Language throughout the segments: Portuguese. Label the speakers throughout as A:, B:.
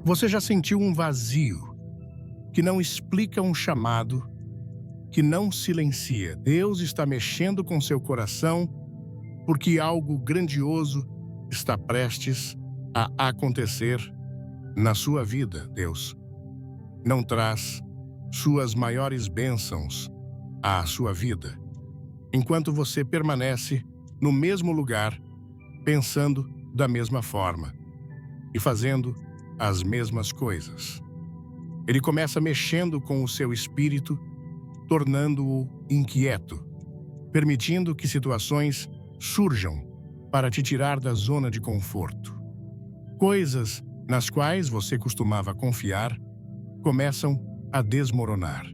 A: Você já sentiu um vazio que não explica um chamado, que não silencia? Deus está mexendo com seu coração porque algo grandioso está prestes a acontecer na sua vida. Deus não traz suas maiores bênçãos à sua vida enquanto você permanece no mesmo lugar, pensando da mesma forma e fazendo as mesmas coisas. Ele começa mexendo com o seu espírito, tornando-o inquieto, permitindo que situações surjam para te tirar da zona de conforto. Coisas nas quais você costumava confiar começam a desmoronar.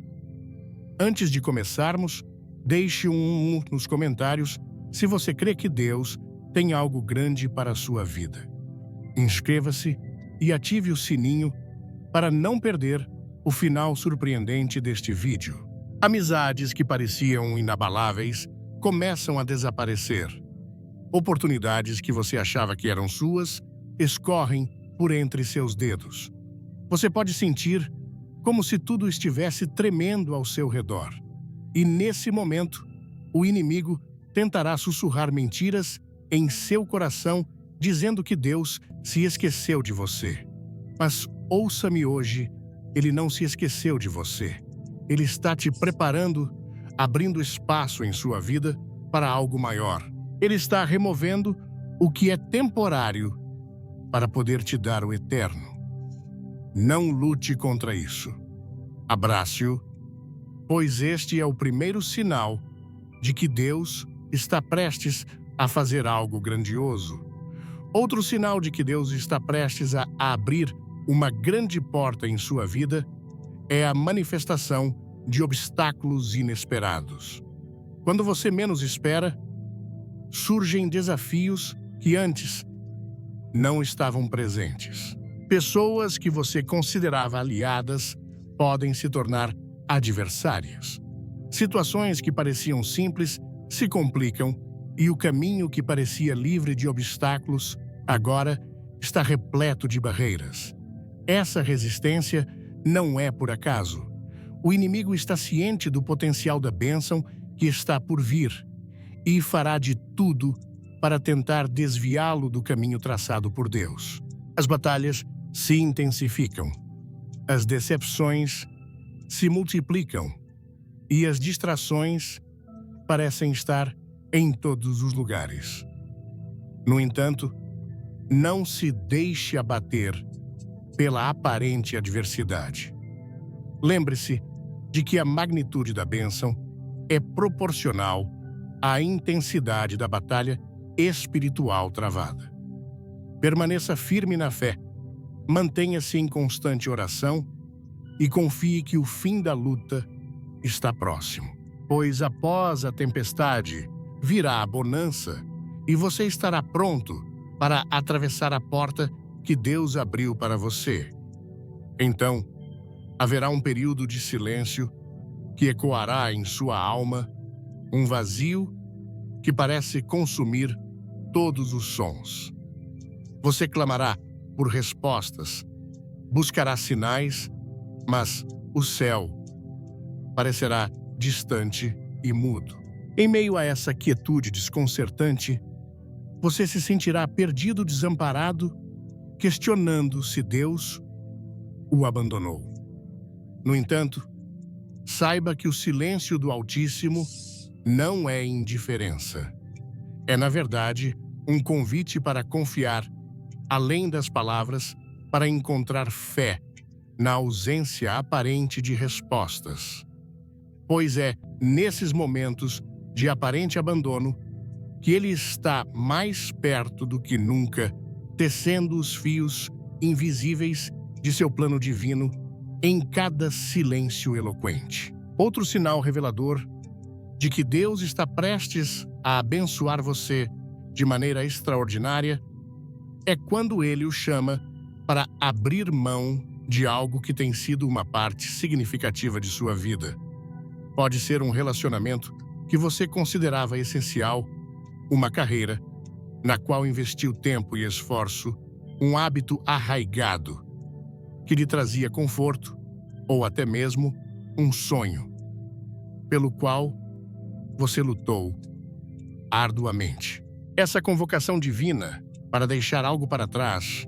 A: Antes de começarmos, deixe um nos comentários se você crê que Deus tem algo grande para a sua vida. Inscreva-se e ative o sininho para não perder o final surpreendente deste vídeo. Amizades que pareciam inabaláveis começam a desaparecer. Oportunidades que você achava que eram suas escorrem por entre seus dedos. Você pode sentir como se tudo estivesse tremendo ao seu redor. E nesse momento, o inimigo tentará sussurrar mentiras em seu coração, dizendo que Deus se esqueceu de você. Mas ouça-me hoje, Ele não se esqueceu de você. Ele está te preparando, abrindo espaço em sua vida para algo maior. Ele está removendo o que é temporário para poder te dar o eterno. Não lute contra isso. Abrace-o, pois este é o primeiro sinal de que Deus está prestes a fazer algo grandioso. Outro sinal de que Deus está prestes a abrir uma grande porta em sua vida é a manifestação de obstáculos inesperados. Quando você menos espera, surgem desafios que antes não estavam presentes. Pessoas que você considerava aliadas podem se tornar adversárias. Situações que pareciam simples se complicam e o caminho que parecia livre de obstáculos agora está repleto de barreiras. Essa resistência não é por acaso. O inimigo está ciente do potencial da bênção que está por vir e fará de tudo para tentar desviá-lo do caminho traçado por Deus. As batalhas se intensificam, as decepções se multiplicam e as distrações parecem estar em todos os lugares. No entanto, não se deixe abater pela aparente adversidade. Lembre-se de que a magnitude da bênção é proporcional à intensidade da batalha espiritual travada. Permaneça firme na fé, mantenha-se em constante oração e confie que o fim da luta está próximo. Pois após a tempestade virá a bonança e você estará pronto para atravessar a porta que Deus abriu para você. Então, haverá um período de silêncio que ecoará em sua alma, um vazio que parece consumir todos os sons. Você clamará por respostas, buscará sinais, mas o céu parecerá distante e mudo. Em meio a essa quietude desconcertante, você se sentirá perdido, desamparado, questionando se Deus o abandonou. No entanto, saiba que o silêncio do Altíssimo não é indiferença. É, na verdade, um convite para confiar, além das palavras, para encontrar fé na ausência aparente de respostas. Pois é nesses momentos de aparente abandono que Ele está mais perto do que nunca, tecendo os fios invisíveis de seu plano divino em cada silêncio eloquente. Outro sinal revelador de que Deus está prestes a abençoar você de maneira extraordinária é quando Ele o chama para abrir mão de algo que tem sido uma parte significativa de sua vida. Pode ser um relacionamento que você considerava essencial, uma carreira na qual investiu tempo e esforço, um hábito arraigado, que lhe trazia conforto, ou até mesmo um sonho, pelo qual você lutou arduamente. Essa convocação divina para deixar algo para trás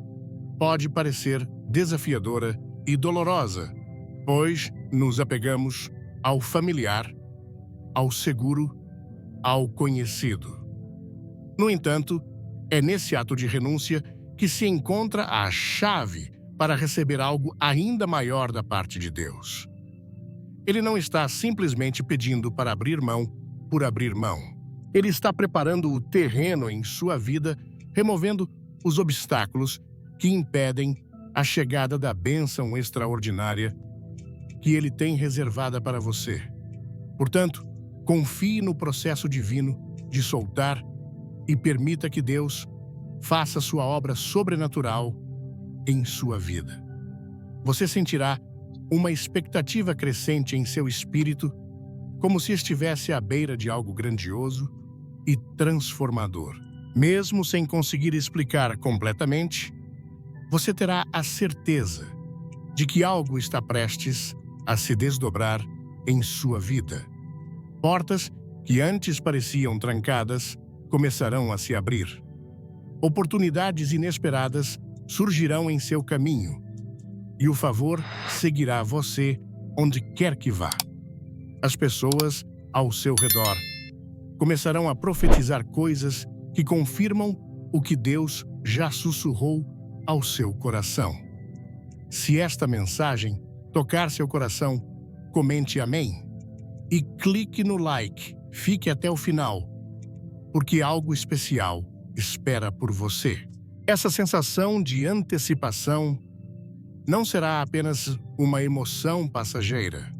A: pode parecer desafiadora e dolorosa, pois nos apegamos ao familiar, ao seguro, ao conhecido. No entanto, é nesse ato de renúncia que se encontra a chave para receber algo ainda maior da parte de Deus. Ele não está simplesmente pedindo para abrir mão por abrir mão. Ele está preparando o terreno em sua vida, removendo os obstáculos que impedem a chegada da bênção extraordinária que Ele tem reservada para você. Portanto, confie no processo divino de soltar e permita que Deus faça sua obra sobrenatural em sua vida. Você sentirá uma expectativa crescente em seu espírito, como se estivesse à beira de algo grandioso e transformador. Mesmo sem conseguir explicar completamente, você terá a certeza de que algo está prestes a se desdobrar em sua vida. Portas que antes pareciam trancadas começarão a se abrir. Oportunidades inesperadas surgirão em seu caminho, e o favor seguirá você onde quer que vá. As pessoas ao seu redor começarão a profetizar coisas que confirmam o que Deus já sussurrou ao seu coração. Se esta mensagem tocar seu coração, comente amém e clique no like. Fique até o final, porque algo especial espera por você. Essa sensação de antecipação não será apenas uma emoção passageira.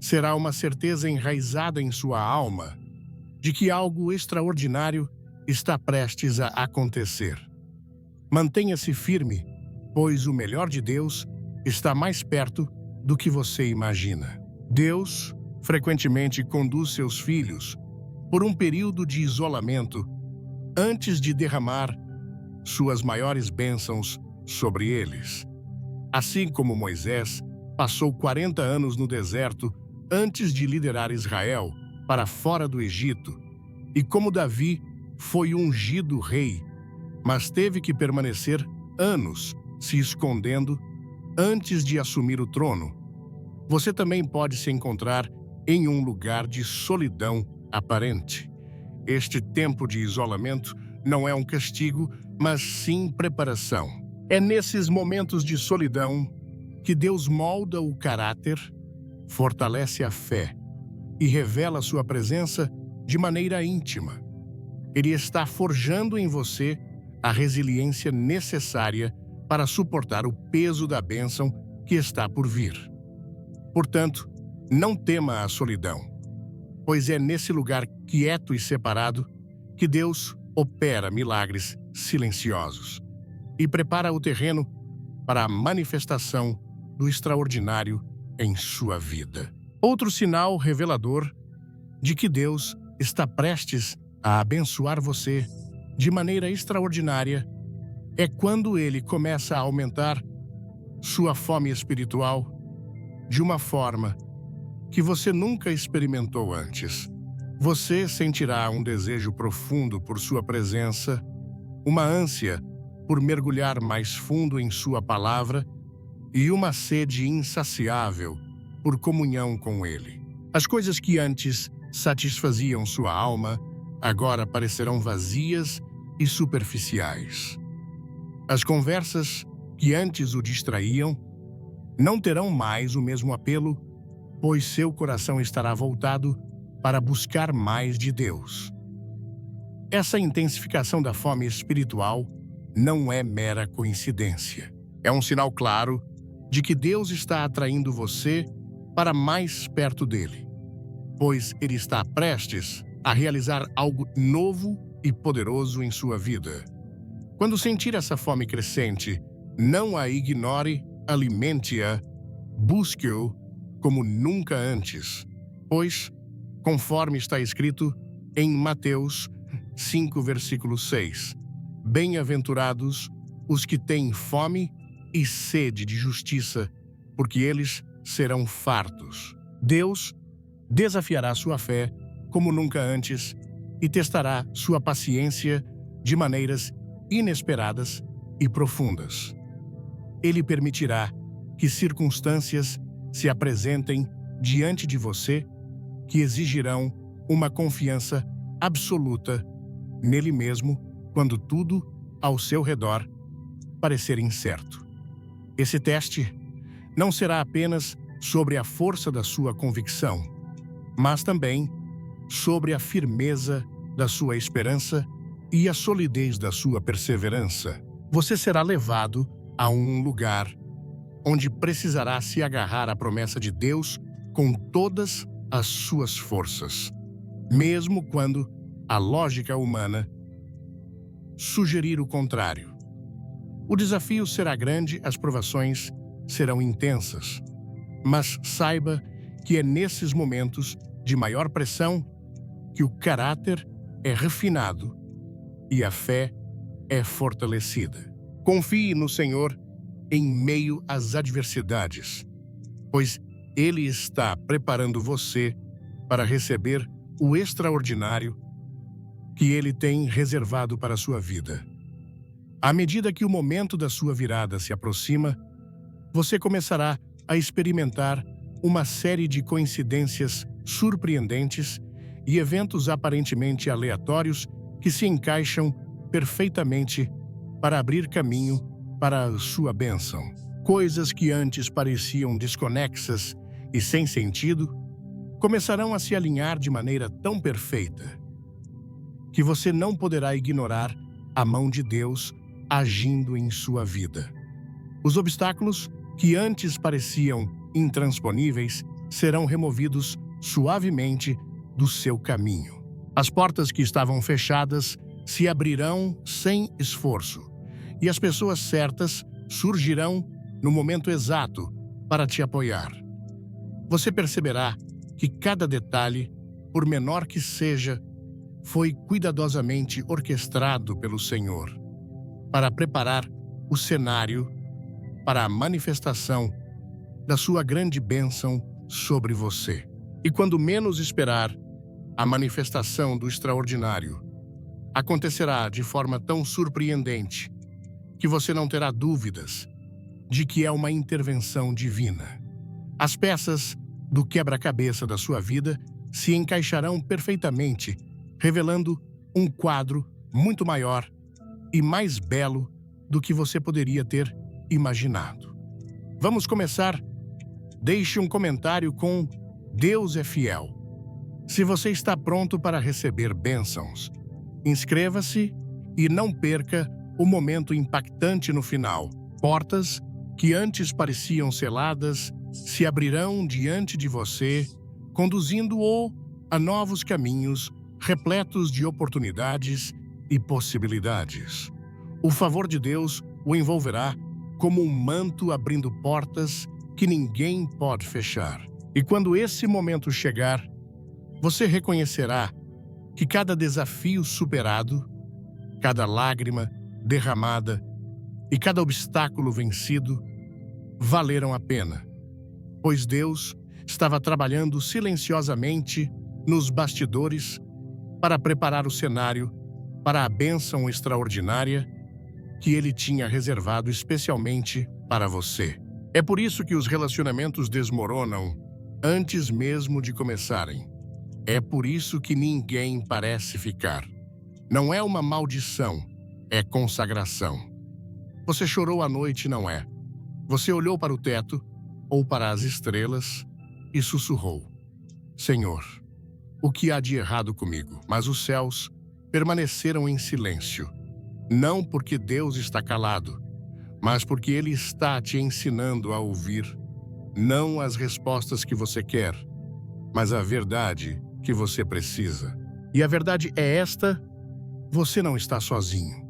A: Será uma certeza enraizada em sua alma de que algo extraordinário está prestes a acontecer. Mantenha-se firme, pois o melhor de Deus está mais perto do que você imagina. Deus frequentemente conduz seus filhos por um período de isolamento antes de derramar suas maiores bênçãos sobre eles. Assim como Moisés passou 40 anos no deserto antes de liderar Israel para fora do Egito, e como Davi foi ungido rei, mas teve que permanecer anos se escondendo antes de assumir o trono, você também pode se encontrar em um lugar de solidão aparente. Este tempo de isolamento não é um castigo, mas sim preparação. É nesses momentos de solidão que Deus molda o caráter, fortalece a fé e revela sua presença de maneira íntima. Ele está forjando em você a resiliência necessária para suportar o peso da bênção que está por vir. Portanto, não tema a solidão, pois é nesse lugar quieto e separado que Deus opera milagres silenciosos e prepara o terreno para a manifestação do extraordinário em sua vida. Outro sinal revelador de que Deus está prestes a abençoar você de maneira extraordinária é quando Ele começa a aumentar sua fome espiritual de uma forma que você nunca experimentou antes. Você sentirá um desejo profundo por sua presença, uma ânsia por mergulhar mais fundo em sua palavra e uma sede insaciável por comunhão com Ele. As coisas que antes satisfaziam sua alma agora parecerão vazias e superficiais. As conversas que antes o distraíam não terão mais o mesmo apelo, pois seu coração estará voltado para buscar mais de Deus. Essa intensificação da fome espiritual não é mera coincidência. É um sinal claro de que Deus está atraindo você para mais perto dele, pois Ele está prestes a realizar algo novo e poderoso em sua vida. Quando sentir essa fome crescente, não a ignore, alimente-a, busque-o como nunca antes, pois, conforme está escrito em Mateus 5, versículo 6, bem-aventurados os que têm fome e sede de justiça, porque eles serão fartos. Deus desafiará sua fé como nunca antes e testará sua paciência de maneiras inesperadas e profundas. Ele permitirá que circunstâncias se apresentem diante de você que exigirão uma confiança absoluta nele mesmo quando tudo ao seu redor parecer incerto. Esse teste não será apenas sobre a força da sua convicção, mas também sobre a firmeza da sua esperança e a solidez da sua perseverança. Você será levado a um lugar onde precisará se agarrar à promessa de Deus com todas as suas forças, mesmo quando a lógica humana sugerir o contrário. O desafio será grande, as provações serão intensas, mas saiba que é nesses momentos de maior pressão que o caráter é refinado e a fé é fortalecida. Confie no Senhor em meio às adversidades, pois Ele está preparando você para receber o extraordinário que Ele tem reservado para a sua vida. À medida que o momento da sua virada se aproxima, você começará a experimentar uma série de coincidências surpreendentes e eventos aparentemente aleatórios que se encaixam perfeitamente para abrir caminho para a sua bênção. Coisas que antes pareciam desconexas e sem sentido começarão a se alinhar de maneira tão perfeita que você não poderá ignorar a mão de Deus agindo em sua vida. Os obstáculos que antes pareciam intransponíveis serão removidos suavemente do seu caminho. As portas que estavam fechadas se abrirão sem esforço, e as pessoas certas surgirão no momento exato para te apoiar. Você perceberá que cada detalhe, por menor que seja, foi cuidadosamente orquestrado pelo Senhor para preparar o cenário para a manifestação da sua grande bênção sobre você. E quando menos esperar, a manifestação do extraordinário acontecerá de forma tão surpreendente que você não terá dúvidas de que é uma intervenção divina. As peças do quebra-cabeça da sua vida se encaixarão perfeitamente, revelando um quadro muito maior e mais belo do que você poderia ter imaginado. Vamos começar? Deixe um comentário com Deus é fiel. Se você está pronto para receber bênçãos, inscreva-se e não perca o momento impactante no final. Portas que antes pareciam seladas se abrirão diante de você, conduzindo-o a novos caminhos repletos de oportunidades e possibilidades. O favor de Deus o envolverá como um manto abrindo portas que ninguém pode fechar. E quando esse momento chegar, você reconhecerá que cada desafio superado, cada lágrima derramada e cada obstáculo vencido valeram a pena, pois Deus estava trabalhando silenciosamente nos bastidores para preparar o cenário para a bênção extraordinária que Ele tinha reservado especialmente para você. É por isso que os relacionamentos desmoronam antes mesmo de começarem. É por isso que ninguém parece ficar. Não é uma maldição, é consagração. Você chorou à noite, não é? Você olhou para o teto ou para as estrelas e sussurrou: Senhor, o que há de errado comigo? Mas os céus permaneceram em silêncio, não porque Deus está calado, mas porque Ele está te ensinando a ouvir, não as respostas que você quer, mas a verdade que você precisa. E a verdade é esta: você não está sozinho.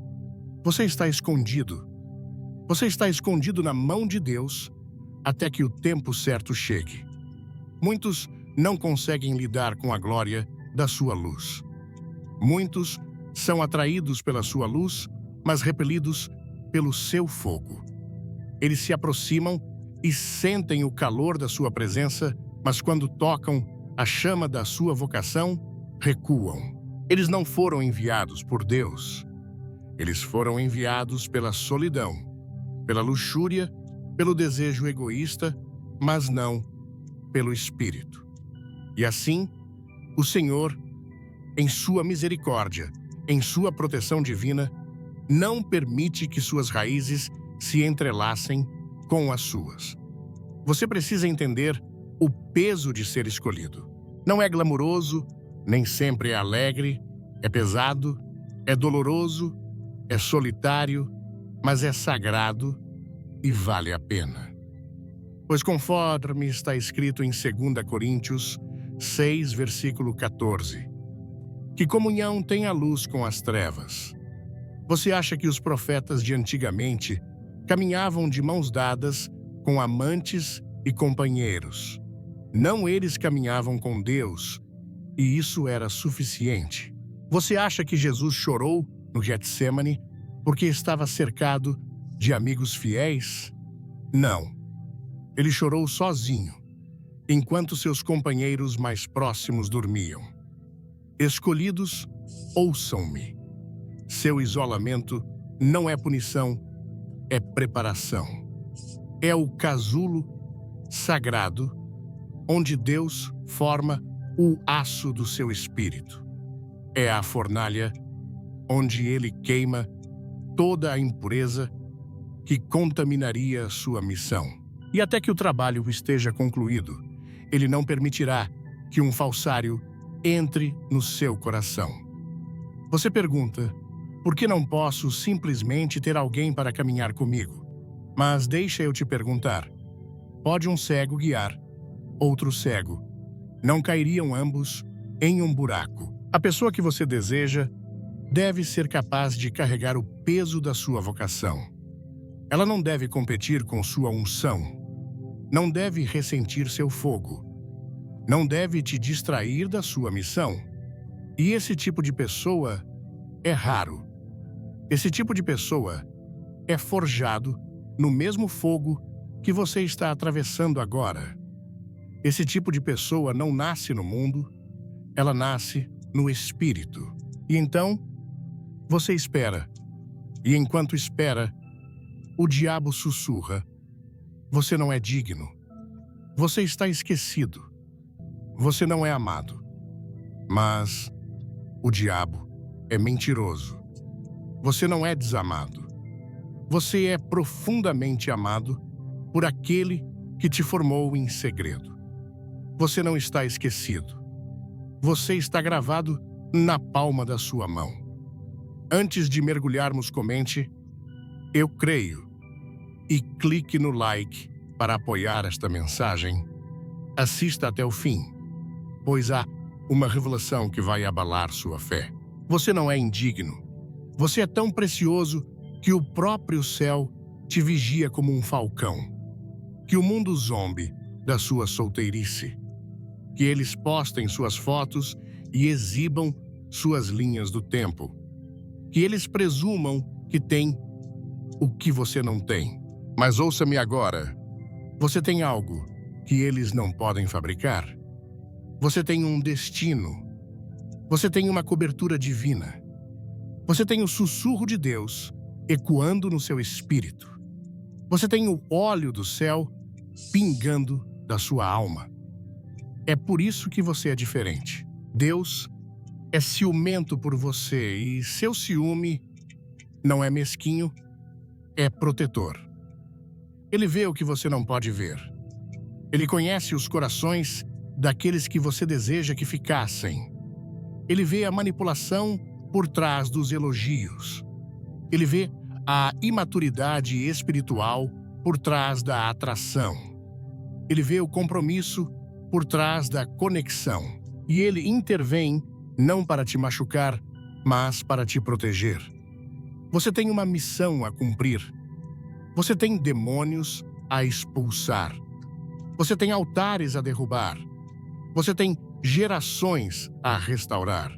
A: Você está escondido. Você está escondido na mão de Deus até que o tempo certo chegue. Muitos não conseguem lidar com a glória da sua luz. Muitos são atraídos pela sua luz, mas repelidos pelo seu fogo. Eles se aproximam e sentem o calor da sua presença, mas quando tocam a chama da sua vocação, recuam. Eles não foram enviados por Deus. Eles foram enviados pela solidão, pela luxúria, pelo desejo egoísta, mas não pelo Espírito. E assim, o Senhor, em sua misericórdia, em sua proteção divina, não permite que suas raízes se entrelacem com as suas. Você precisa entender o peso de ser escolhido. Não é glamuroso, nem sempre é alegre, é pesado, é doloroso, é solitário, mas é sagrado e vale a pena. Pois conforme está escrito em 2 Coríntios 6, versículo 14, que comunhão tem a luz com as trevas. Você acha que os profetas de antigamente caminhavam de mãos dadas com amantes e companheiros? Não, eles caminhavam com Deus, e isso era suficiente. Você acha que Jesus chorou no Getsêmani porque estava cercado de amigos fiéis? Não. Ele chorou sozinho, enquanto seus companheiros mais próximos dormiam. Escolhidos, ouçam-me. Seu isolamento não é punição, é preparação. É o casulo sagrado onde Deus forma o aço do seu espírito. É a fornalha onde ele queima toda a impureza que contaminaria a sua missão. E até que o trabalho esteja concluído, ele não permitirá que um falsário entre no seu coração. Você pergunta, por que não posso simplesmente ter alguém para caminhar comigo? Mas deixa eu te perguntar, pode um cego guiar outro cego? Não cairiam ambos em um buraco? A pessoa que você deseja deve ser capaz de carregar o peso da sua vocação. Ela não deve competir com sua unção. Não deve ressentir seu fogo. Não deve te distrair da sua missão. E esse tipo de pessoa é raro. Esse tipo de pessoa é forjado no mesmo fogo que você está atravessando agora. Esse tipo de pessoa não nasce no mundo, ela nasce no Espírito. E então, você espera. E enquanto espera, o diabo sussurra: você não é digno. Você está esquecido. Você não é amado. Mas o diabo é mentiroso. Você não é desamado. Você é profundamente amado por aquele que te formou em segredo. Você não está esquecido. Você está gravado na palma da sua mão. Antes de mergulharmos, comente: eu creio, e clique no like para apoiar esta mensagem. Assista até o fim, pois há uma revelação que vai abalar sua fé. Você não é indigno. Você é tão precioso que o próprio céu te vigia como um falcão. Que o mundo zombe da sua solteirice. Que eles postem suas fotos e exibam suas linhas do tempo. Que eles presumam que têm o que você não tem. Mas ouça-me agora. Você tem algo que eles não podem fabricar. Você tem um destino. Você tem uma cobertura divina. Você tem o sussurro de Deus ecoando no seu espírito. Você tem o óleo do céu pingando da sua alma. É por isso que você é diferente. Deus é ciumento por você e seu ciúme não é mesquinho, é protetor. Ele vê o que você não pode ver. Ele conhece os corações daqueles que você deseja que ficassem. Ele vê a manipulação por trás dos elogios. Ele vê a imaturidade espiritual por trás da atração. Ele vê o compromisso por trás da conexão. E ele intervém não para te machucar, mas para te proteger. Você tem uma missão a cumprir. Você tem demônios a expulsar. Você tem altares a derrubar. Você tem gerações a restaurar.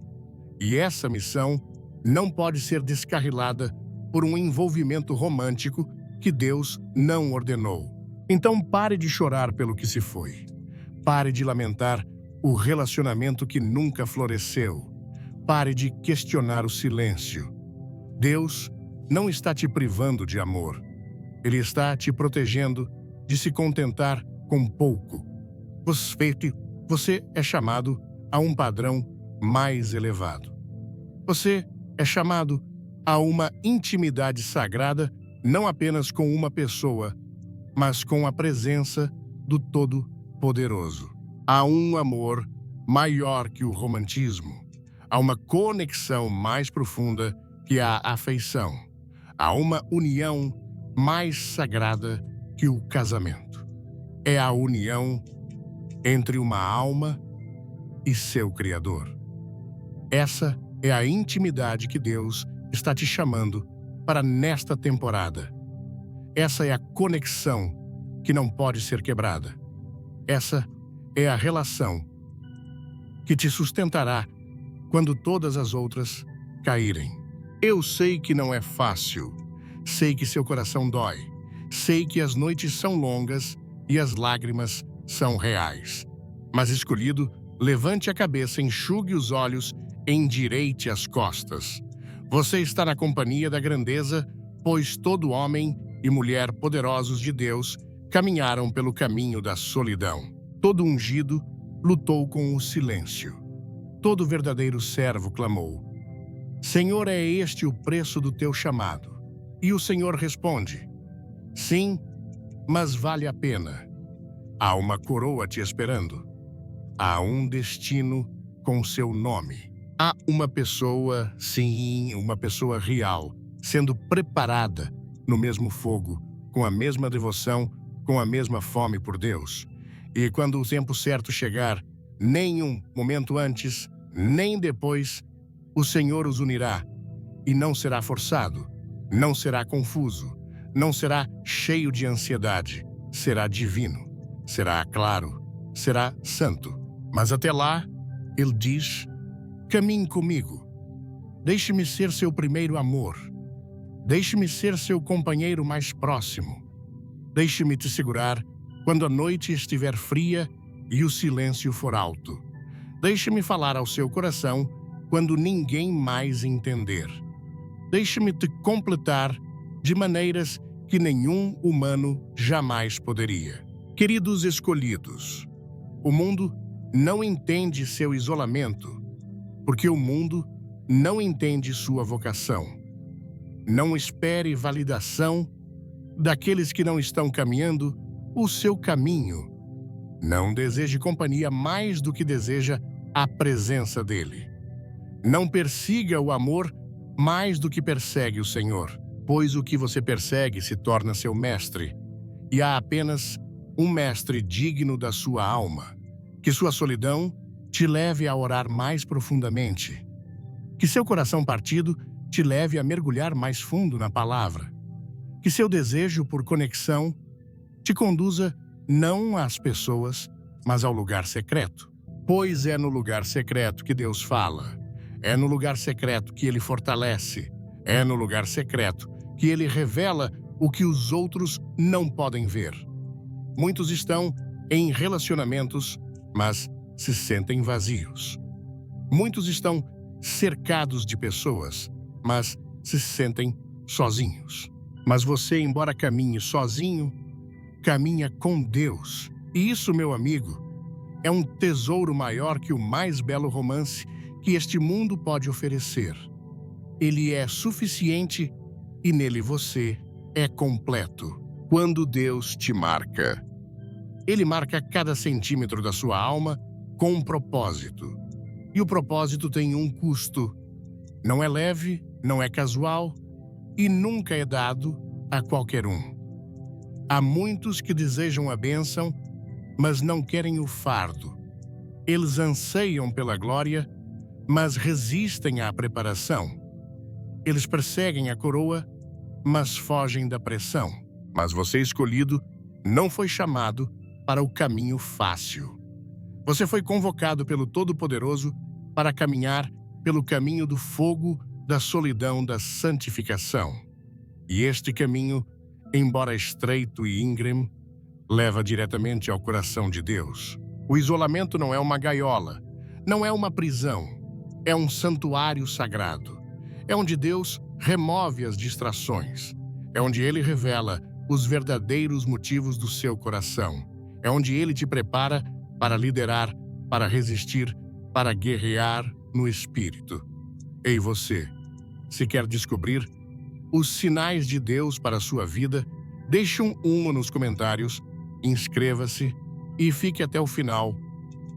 A: E essa missão não pode ser descarrilada por um envolvimento romântico que Deus não ordenou. Então pare de chorar pelo que se foi. Pare de lamentar o relacionamento que nunca floresceu. Pare de questionar o silêncio. Deus não está te privando de amor. Ele está te protegendo de se contentar com pouco. Você é chamado a um padrão mais elevado. Você é chamado a uma intimidade sagrada, não apenas com uma pessoa, mas com a presença do Todo-Poderoso. Há um amor maior que o romantismo. Há uma conexão mais profunda que a afeição. Há uma união mais sagrada que o casamento. É a união entre uma alma e seu Criador. Essa é a intimidade que Deus está te chamando para nesta temporada. Essa é a conexão que não pode ser quebrada. Essa é a relação que te sustentará quando todas as outras caírem. Eu sei que não é fácil. Sei que seu coração dói. Sei que as noites são longas e as lágrimas são reais. Mas, escolhido, levante a cabeça, enxugue os olhos, endireite as costas. Você está na companhia da grandeza, pois todo homem e mulher poderosos de Deus caminharam pelo caminho da solidão. Todo ungido lutou com o silêncio. Todo verdadeiro servo clamou: Senhor, é este o preço do teu chamado? E o Senhor responde: sim, mas vale a pena. Há uma coroa te esperando. Há um destino com seu nome. Há uma pessoa, sim, uma pessoa real, sendo preparada no mesmo fogo, com a mesma devoção, com a mesma fome por Deus. E quando o tempo certo chegar, nem um momento antes, nem depois, o Senhor os unirá, e não será forçado, não será confuso, não será cheio de ansiedade, será divino, será claro, será santo. Mas até lá, ele diz: caminhe comigo, deixe-me ser seu primeiro amor, deixe-me ser seu companheiro mais próximo, deixe-me te segurar quando a noite estiver fria e o silêncio for alto. Deixe-me falar ao seu coração quando ninguém mais entender. Deixe-me te completar de maneiras que nenhum humano jamais poderia. Queridos escolhidos, o mundo não entende seu isolamento, porque o mundo não entende sua vocação. Não espere validação daqueles que não estão caminhando o seu caminho. Não deseje companhia mais do que deseja a presença dele. Não persiga o amor mais do que persegue o Senhor, pois o que você persegue se torna seu mestre, e há apenas um mestre digno da sua alma. Que sua solidão te leve a orar mais profundamente. Que seu coração partido te leve a mergulhar mais fundo na palavra. Que seu desejo por conexão te conduza não às pessoas, mas ao lugar secreto. Pois é no lugar secreto que Deus fala. É no lugar secreto que Ele fortalece. É no lugar secreto que Ele revela o que os outros não podem ver. Muitos estão em relacionamentos, mas se sentem vazios. Muitos estão cercados de pessoas, mas se sentem sozinhos. Mas você, embora caminhe sozinho, caminha com Deus. E isso, meu amigo, é um tesouro maior que o mais belo romance que este mundo pode oferecer. Ele é suficiente e nele você é completo. Quando Deus te marca, Ele marca cada centímetro da sua alma com um propósito. E o propósito tem um custo. Não é leve, não é casual e nunca é dado a qualquer um. Há muitos que desejam a bênção, mas não querem o fardo. Eles anseiam pela glória, mas resistem à preparação. Eles perseguem a coroa, mas fogem da pressão. Mas você, escolhido, não foi chamado para o caminho fácil. Você foi convocado pelo Todo-Poderoso para caminhar pelo caminho do fogo, da solidão, da santificação. E este caminho embora estreito e íngreme, leva diretamente ao coração de Deus. O isolamento não é uma gaiola, não é uma prisão, é um santuário sagrado. É onde Deus remove as distrações. É onde Ele revela os verdadeiros motivos do seu coração. É onde Ele te prepara para liderar, para resistir, para guerrear no Espírito. Ei você, se quer descobrir os sinais de Deus para a sua vida, deixe um nos comentários, inscreva-se e fique até o final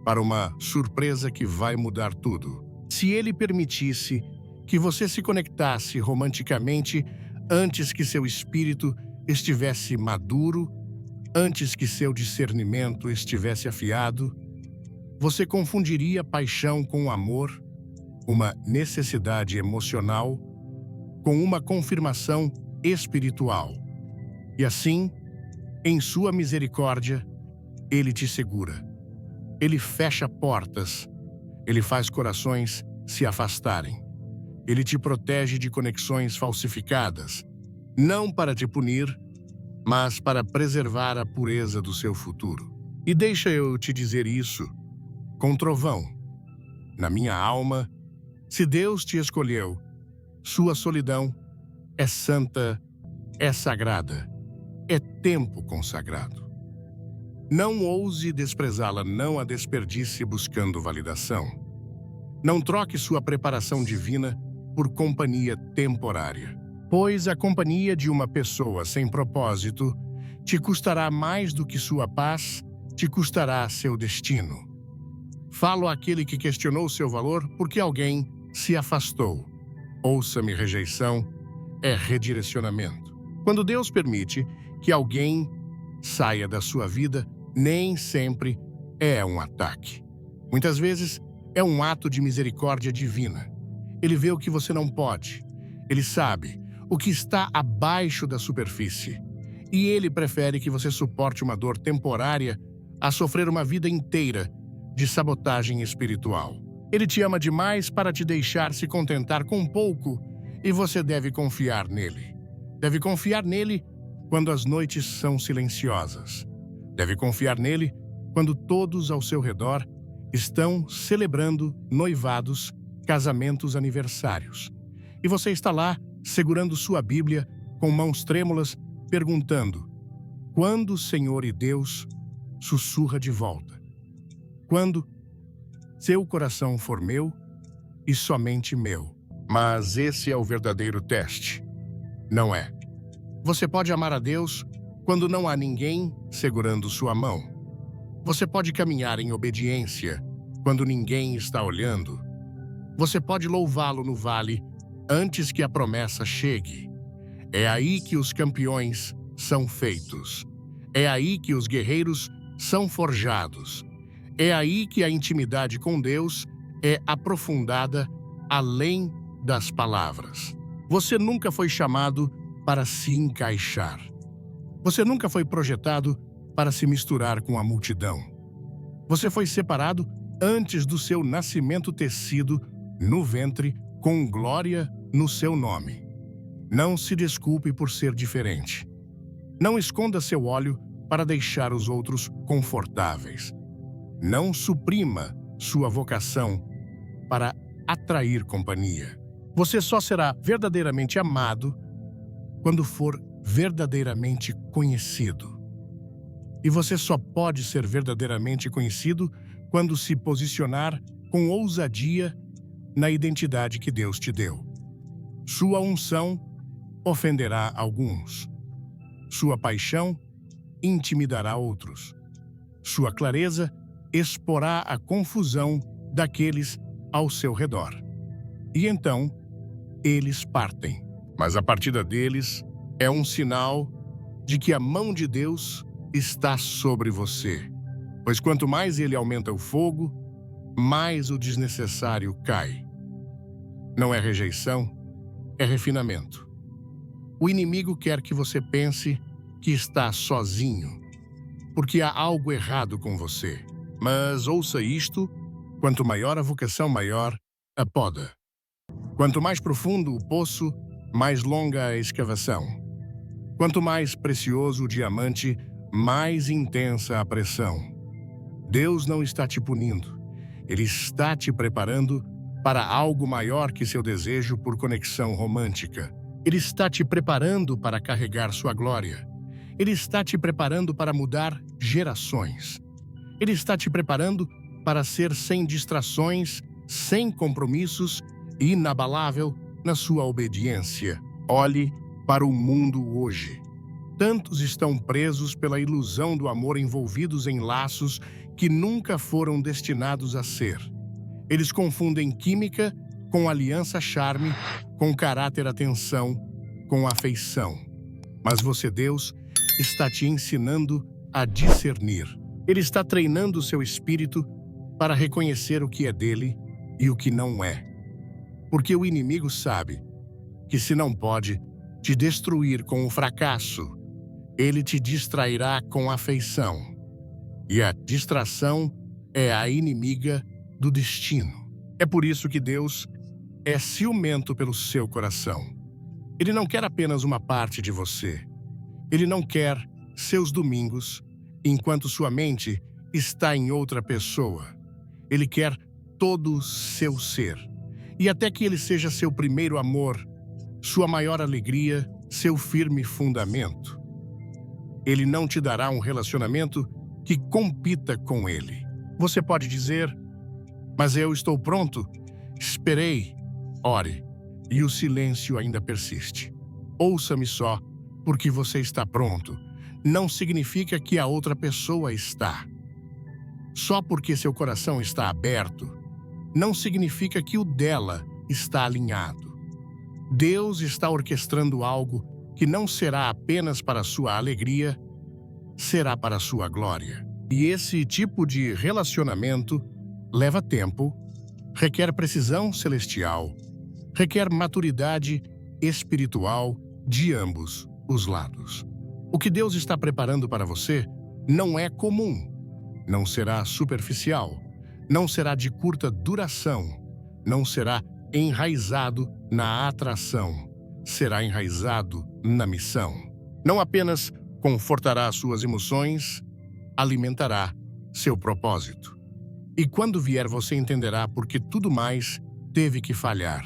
A: para uma surpresa que vai mudar tudo. Se Ele permitisse que você se conectasse romanticamente antes que seu espírito estivesse maduro, antes que seu discernimento estivesse afiado, você confundiria paixão com amor, uma necessidade emocional com uma confirmação espiritual. E assim, em sua misericórdia, Ele te segura. Ele fecha portas. Ele faz corações se afastarem. Ele te protege de conexões falsificadas, não para te punir, mas para preservar a pureza do seu futuro. E deixa eu te dizer isso, com trovão. Na minha alma, se Deus te escolheu, sua solidão é santa, é sagrada, é tempo consagrado. Não ouse desprezá-la, não a desperdice buscando validação. Não troque sua preparação divina por companhia temporária, pois a companhia de uma pessoa sem propósito te custará mais do que sua paz, te custará seu destino. Falo àquele que questionou seu valor porque alguém se afastou. Ouça-me, rejeição é redirecionamento. Quando Deus permite que alguém saia da sua vida, nem sempre é um ataque. Muitas vezes é um ato de misericórdia divina. Ele vê o que você não pode. Ele sabe o que está abaixo da superfície. E Ele prefere que você suporte uma dor temporária a sofrer uma vida inteira de sabotagem espiritual. Ele te ama demais para te deixar se contentar com pouco e você deve confiar nele. Deve confiar nele quando as noites são silenciosas. Deve confiar nele quando todos ao seu redor estão celebrando noivados, casamentos, aniversários. E você está lá, segurando sua Bíblia, com mãos trêmulas, perguntando: quando o Senhor e Deus sussurra de volta? Quando seu coração for meu e somente meu? Mas esse é o verdadeiro teste, não é? Você pode amar a Deus quando não há ninguém segurando sua mão. Você pode caminhar em obediência quando ninguém está olhando. Você pode louvá-lo no vale antes que a promessa chegue. É aí que os campeões são feitos. É aí que os guerreiros são forjados. É aí que a intimidade com Deus é aprofundada além das palavras. Você nunca foi chamado para se encaixar. Você nunca foi projetado para se misturar com a multidão. Você foi separado antes do seu nascimento tecido no ventre com glória no seu nome. Não se desculpe por ser diferente. Não esconda seu óleo para deixar os outros confortáveis. Não suprima sua vocação para atrair companhia. Você só será verdadeiramente amado quando for verdadeiramente conhecido. E você só pode ser verdadeiramente conhecido quando se posicionar com ousadia na identidade que Deus te deu. Sua unção ofenderá alguns. Sua paixão intimidará outros. Sua clareza exporá a confusão daqueles ao seu redor. E então, eles partem. Mas a partida deles é um sinal de que a mão de Deus está sobre você. Pois quanto mais ele aumenta o fogo, mais o desnecessário cai. Não é rejeição, é refinamento. O inimigo quer que você pense que está sozinho, porque há algo errado com você. Mas ouça isto: quanto maior a vocação, maior a poda. Quanto mais profundo o poço, mais longa a escavação. Quanto mais precioso o diamante, mais intensa a pressão. Deus não está te punindo. Ele está te preparando para algo maior que seu desejo por conexão romântica. Ele está te preparando para carregar sua glória. Ele está te preparando para mudar gerações. Ele está te preparando para ser sem distrações, sem compromissos e inabalável na sua obediência. Olhe para o mundo hoje. Tantos estão presos pela ilusão do amor, envolvidos em laços que nunca foram destinados a ser. Eles confundem química com aliança, charme, com caráter, atenção, com afeição. Mas você, Deus, está te ensinando a discernir. Ele está treinando o seu espírito para reconhecer o que é dele e o que não é. Porque o inimigo sabe que, se não pode te destruir com o fracasso, ele te distrairá com a afeição. E a distração é a inimiga do destino. É por isso que Deus é ciumento pelo seu coração. Ele não quer apenas uma parte de você. Ele não quer seus domingos enquanto sua mente está em outra pessoa. Ele quer todo o seu ser. E até que ele seja seu primeiro amor, sua maior alegria, seu firme fundamento. Ele não te dará um relacionamento que compita com ele. Você pode dizer, mas eu estou pronto. Esperei, ore, e o silêncio ainda persiste. Ouça-me só, porque você está pronto. Não significa que a outra pessoa está. Só porque seu coração está aberto, não significa que o dela está alinhado. Deus está orquestrando algo que não será apenas para sua alegria, será para sua glória. E esse tipo de relacionamento leva tempo, requer precisão celestial, requer maturidade espiritual de ambos os lados. O que Deus está preparando para você não é comum, não será superficial, não será de curta duração, não será enraizado na atração, será enraizado na missão. Não apenas confortará suas emoções, alimentará seu propósito. E quando vier, você entenderá por que tudo mais teve que falhar.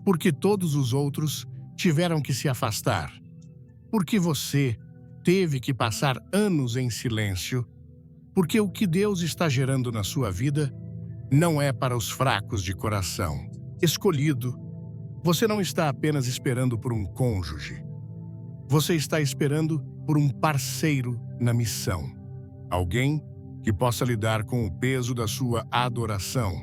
A: Porque todos os outros tiveram que se afastar. Porque você teve que passar anos em silêncio. Porque o que Deus está gerando na sua vida não é para os fracos de coração. Escolhido, você não está apenas esperando por um cônjuge. Você está esperando por um parceiro na missão. Alguém que possa lidar com o peso da sua adoração.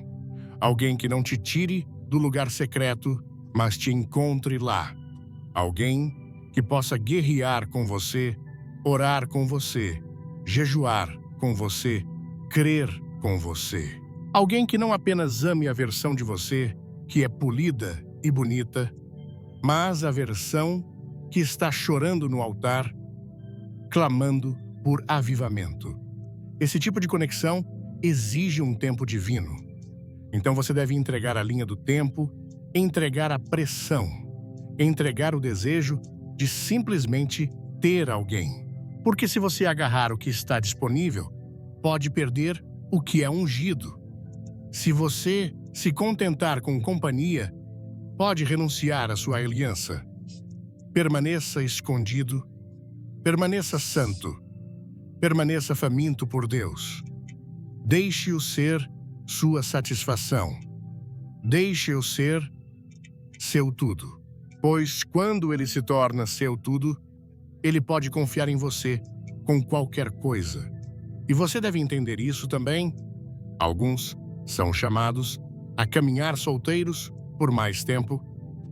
A: Alguém que não te tire do lugar secreto, mas te encontre lá. Alguém que possa guerrear com você, orar com você, jejuar com você, crer com você. Alguém que não apenas ame a versão de você, que é polida e bonita, mas a versão que está chorando no altar, clamando por avivamento. Esse tipo de conexão exige um tempo divino. Então você deve entregar a linha do tempo, entregar a pressão, entregar o desejo de simplesmente ter alguém. Porque se você agarrar o que está disponível, pode perder o que é ungido. Se você se contentar com companhia, pode renunciar à sua aliança. Permaneça escondido, permaneça santo, permaneça faminto por Deus. Deixe-o ser sua satisfação. Deixe-o ser seu tudo. Pois quando ele se torna seu tudo, ele pode confiar em você com qualquer coisa. E você deve entender isso também. Alguns são chamados a caminhar solteiros por mais tempo,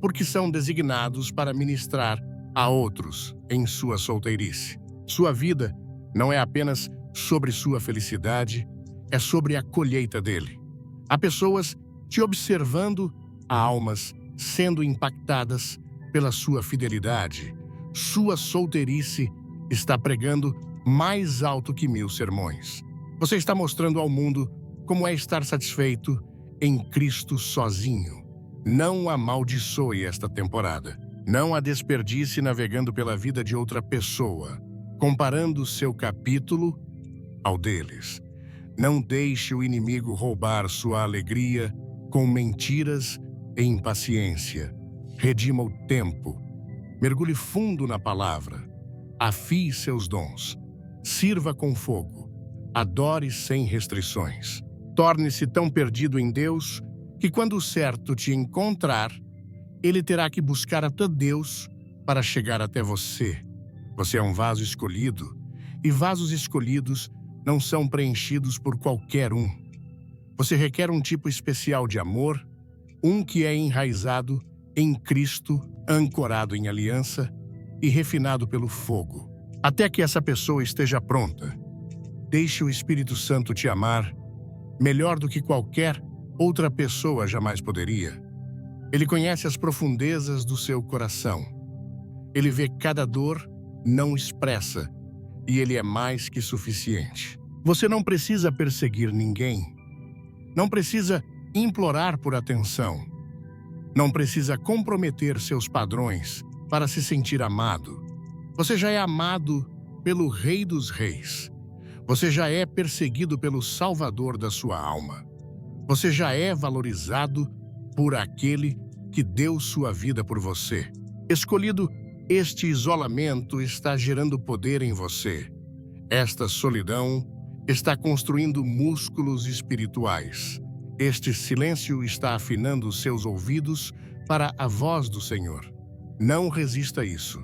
A: porque são designados para ministrar a outros em sua solteirice. Sua vida não é apenas sobre sua felicidade, é sobre a colheita dele. Há pessoas te observando, há almas sendo impactadas pela sua fidelidade. Sua solteirice está pregando mais alto que 1000 sermões. Você está mostrando ao mundo como é estar satisfeito em Cristo sozinho. Não amaldiçoe esta temporada. Não a desperdice navegando pela vida de outra pessoa, comparando seu capítulo ao deles. Não deixe o inimigo roubar sua alegria com mentiras e impaciência. Redima o tempo. Mergulhe fundo na palavra. Afie seus dons. Sirva com fogo. Adore sem restrições. Torne-se tão perdido em Deus que quando o certo te encontrar, ele terá que buscar até Deus para chegar até você. Você é um vaso escolhido, e vasos escolhidos não são preenchidos por qualquer um. Você requer um tipo especial de amor, um que é enraizado em Cristo, ancorado em aliança e refinado pelo fogo. Até que essa pessoa esteja pronta, deixe o Espírito Santo te amar melhor do que qualquer outra pessoa jamais poderia. Ele conhece as profundezas do seu coração. Ele vê cada dor não expressa e ele é mais que suficiente. Você não precisa perseguir ninguém. Não precisa implorar por atenção. Não precisa comprometer seus padrões para se sentir amado. Você já é amado pelo Rei dos Reis. Você já é perseguido pelo Salvador da sua alma. Você já é valorizado por aquele que deu sua vida por você. Escolhido, este isolamento está gerando poder em você. Esta solidão está construindo músculos espirituais. Este silêncio está afinando seus ouvidos para a voz do Senhor. Não resista a isso.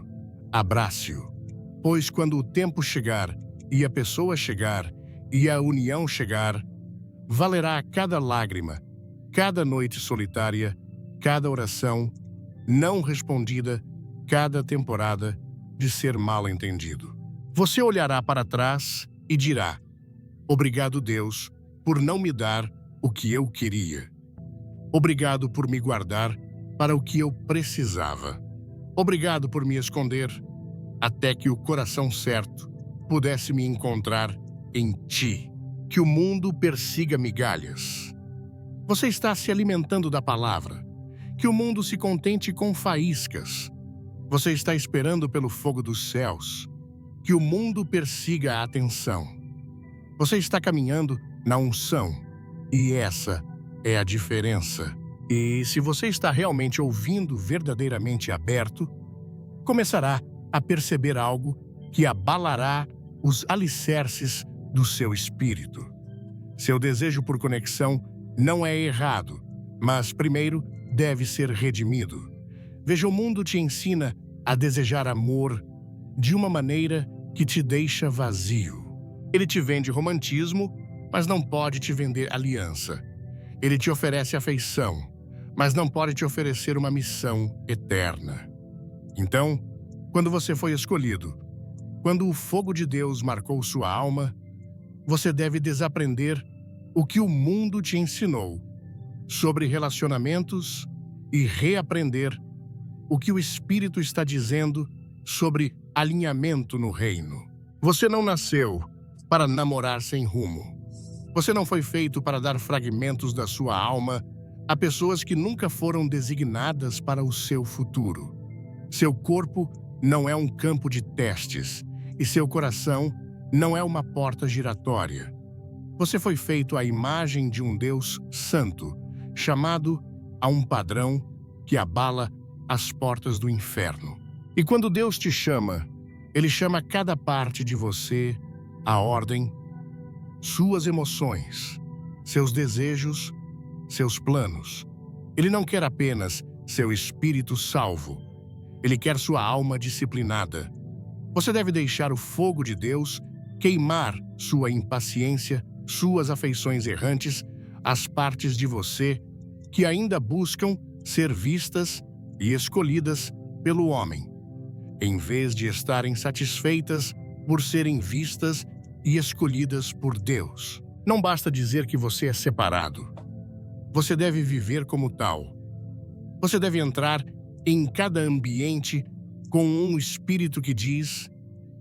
A: Abrace-o. Pois quando o tempo chegar, e a pessoa chegar, e a união chegar, valerá cada lágrima, cada noite solitária, cada oração não respondida, cada temporada de ser mal entendido. Você olhará para trás e dirá: obrigado, Deus, por não me dar o que eu queria. Obrigado por me guardar para o que eu precisava. Obrigado por me esconder até que o coração certo pudesse me encontrar em ti. Que o mundo persiga migalhas. Você está se alimentando da palavra. Que o mundo se contente com faíscas. Você está esperando pelo fogo dos céus. Que o mundo persiga a atenção. Você está caminhando na unção. E essa é a diferença. E se você está realmente ouvindo verdadeiramente aberto, começará a perceber algo que abalará os alicerces do seu espírito. Seu desejo por conexão não é errado, mas primeiro deve ser redimido. Veja, o mundo te ensina a desejar amor de uma maneira que te deixa vazio. Ele te vende romantismo, mas não pode te vender aliança. Ele te oferece afeição, mas não pode te oferecer uma missão eterna. Então, quando você foi escolhido, quando o fogo de Deus marcou sua alma, você deve desaprender o que o mundo te ensinou sobre relacionamentos e reaprender o que o Espírito está dizendo sobre alinhamento no reino. Você não nasceu para namorar sem rumo. Você não foi feito para dar fragmentos da sua alma a pessoas que nunca foram designadas para o seu futuro. Seu corpo não é um campo de testes e seu coração não é uma porta giratória. Você foi feito à imagem de um Deus santo, chamado a um padrão que abala as portas do inferno. E quando Deus te chama, Ele chama cada parte de você, a ordem, suas emoções, seus desejos, seus planos. Ele não quer apenas seu espírito salvo. Ele quer sua alma disciplinada. Você deve deixar o fogo de Deus queimar sua impaciência, suas afeições errantes, as partes de você que ainda buscam ser vistas e escolhidas pelo homem, em vez de estarem satisfeitas por serem vistas e escolhidas por Deus. Não basta dizer que você é separado. Você deve viver como tal. Você deve entrar em cada ambiente com um espírito que diz: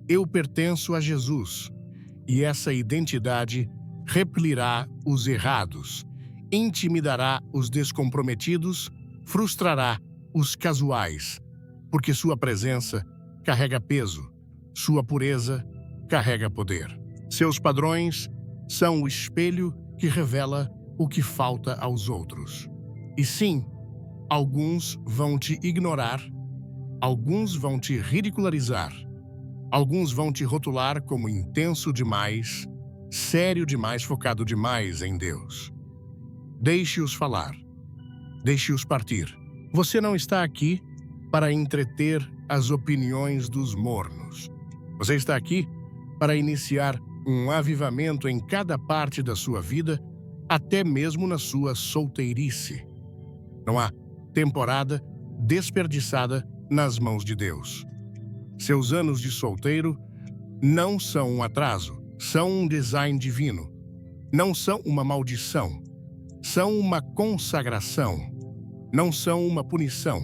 A: eu pertenço a Jesus. E essa identidade repelirá os errados, intimidará os descomprometidos, frustrará os casuais, porque sua presença carrega peso, sua pureza carrega poder. Seus padrões são o espelho que revela o que falta aos outros. E sim, alguns vão te ignorar, alguns vão te ridicularizar, alguns vão te rotular como intenso demais, sério demais, focado demais em Deus. Deixe-os falar. Deixe-os partir. Você não está aqui para entreter as opiniões dos mornos. Você está aqui para iniciar um avivamento em cada parte da sua vida, até mesmo na sua solteirice. Não há temporada desperdiçada nas mãos de Deus. Seus anos de solteiro não são um atraso, são um design divino. Não são uma maldição, são uma consagração. Não são uma punição,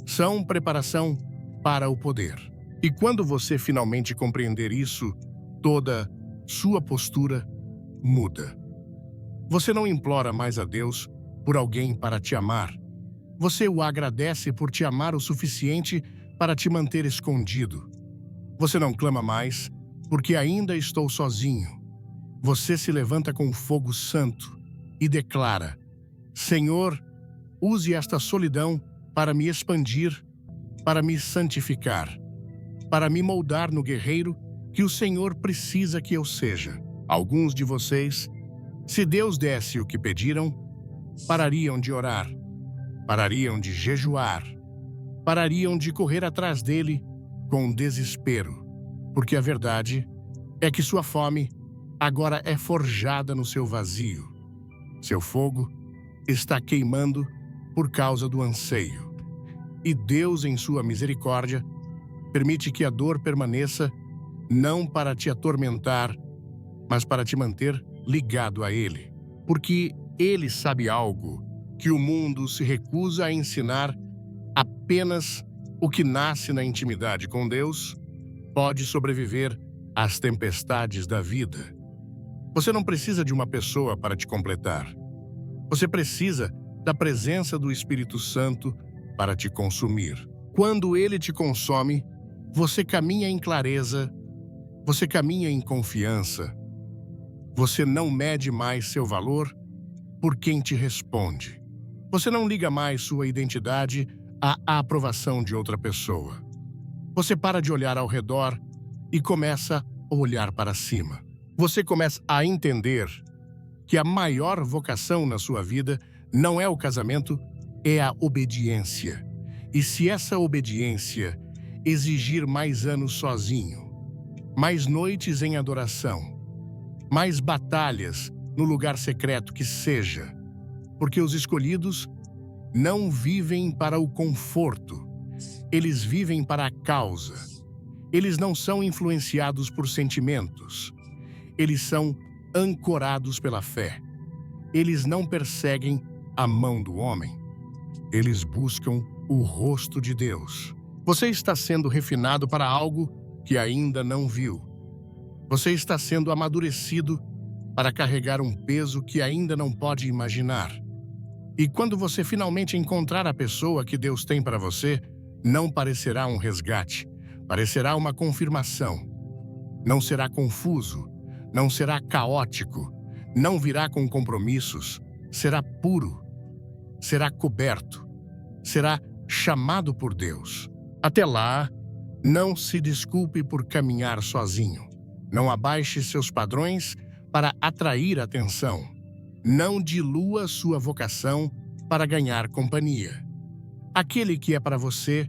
A: são preparação para o poder. E quando você finalmente compreender isso, toda sua postura muda. Você não implora mais a Deus por alguém para te amar. Você o agradece por te amar o suficiente para te manter escondido. Você não clama mais, porque ainda estou sozinho. Você se levanta com fogo santo e declara: Senhor, use esta solidão para me expandir, para me santificar, para me moldar no guerreiro que o Senhor precisa que eu seja. Alguns de vocês, se Deus desse o que pediram, parariam de orar, parariam de jejuar, parariam de correr atrás dele com desespero, porque a verdade é que sua fome agora é forjada no seu vazio. Seu fogo está queimando por causa do anseio. E Deus, em sua misericórdia, permite que a dor permaneça não para te atormentar, mas para te manter ligado a Ele. Porque Ele sabe algo que o mundo se recusa a ensinar: apenas o que nasce na intimidade com Deus pode sobreviver às tempestades da vida. Você não precisa de uma pessoa para te completar. Você precisa da presença do Espírito Santo para te consumir. Quando Ele te consome, você caminha em clareza, você caminha em confiança. Você não mede mais seu valor por quem te responde. Você não liga mais sua identidade à aprovação de outra pessoa. Você para de olhar ao redor e começa a olhar para cima. Você começa a entender que a maior vocação na sua vida não é o casamento, é a obediência. E se essa obediência exigir mais anos sozinho, mais noites em adoração, mais batalhas no lugar secreto que seja, porque os escolhidos não vivem para o conforto, eles vivem para a causa. Eles não são influenciados por sentimentos, eles são ancorados pela fé. Eles não perseguem a mão do homem, eles buscam o rosto de Deus. Você está sendo refinado para algo que ainda não viu. Você está sendo amadurecido para carregar um peso que ainda não pode imaginar. E quando você finalmente encontrar a pessoa que Deus tem para você, não parecerá um resgate, parecerá uma confirmação. Não será confuso, não será caótico, não virá com compromissos, será puro, será coberto, será chamado por Deus. Até lá, não se desculpe por caminhar sozinho. Não abaixe seus padrões para atrair atenção. Não dilua sua vocação para ganhar companhia. Aquele que é para você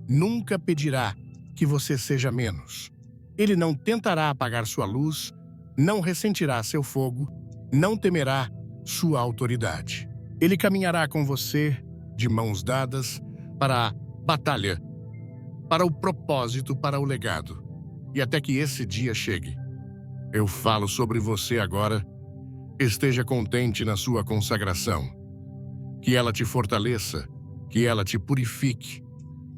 A: nunca pedirá que você seja menos. Ele não tentará apagar sua luz, não ressentirá seu fogo, não temerá sua autoridade. Ele caminhará com você, de mãos dadas, para a batalha, para o propósito, para o legado. E até que esse dia chegue. Eu falo sobre você agora. Esteja contente na sua consagração. Que ela te fortaleça, que ela te purifique,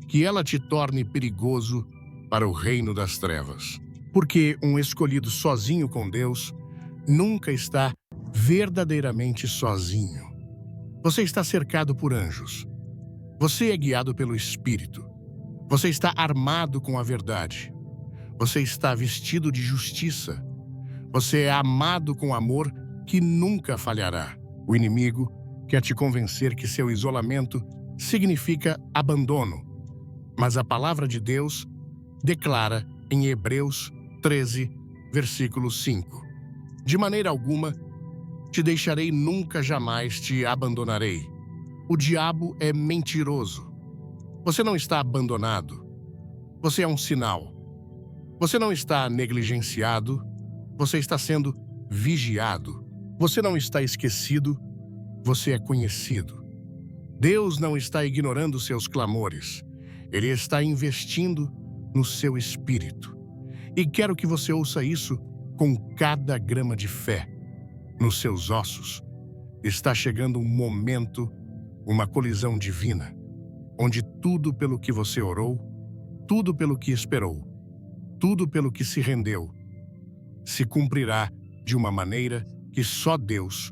A: que ela te torne perigoso para o reino das trevas. Porque um escolhido sozinho com Deus nunca está verdadeiramente sozinho. Você está cercado por anjos. Você é guiado pelo Espírito. Você está armado com a verdade. Você está vestido de justiça. Você é amado com amor que nunca falhará. O inimigo quer te convencer que seu isolamento significa abandono. Mas a palavra de Deus declara em Hebreus 13, versículo 5: de maneira alguma te deixarei, nunca jamais te abandonarei. O diabo é mentiroso. Você não está abandonado. Você é um sinal. Você não está negligenciado. Você está sendo vigiado. Você não está esquecido. Você é conhecido. Deus não está ignorando seus clamores. Ele está investindo no seu espírito. E quero que você ouça isso com cada grama de fé. Nos seus ossos está chegando um momento, uma colisão divina, onde tudo pelo que você orou, tudo pelo que esperou, tudo pelo que se rendeu, se cumprirá de uma maneira que só Deus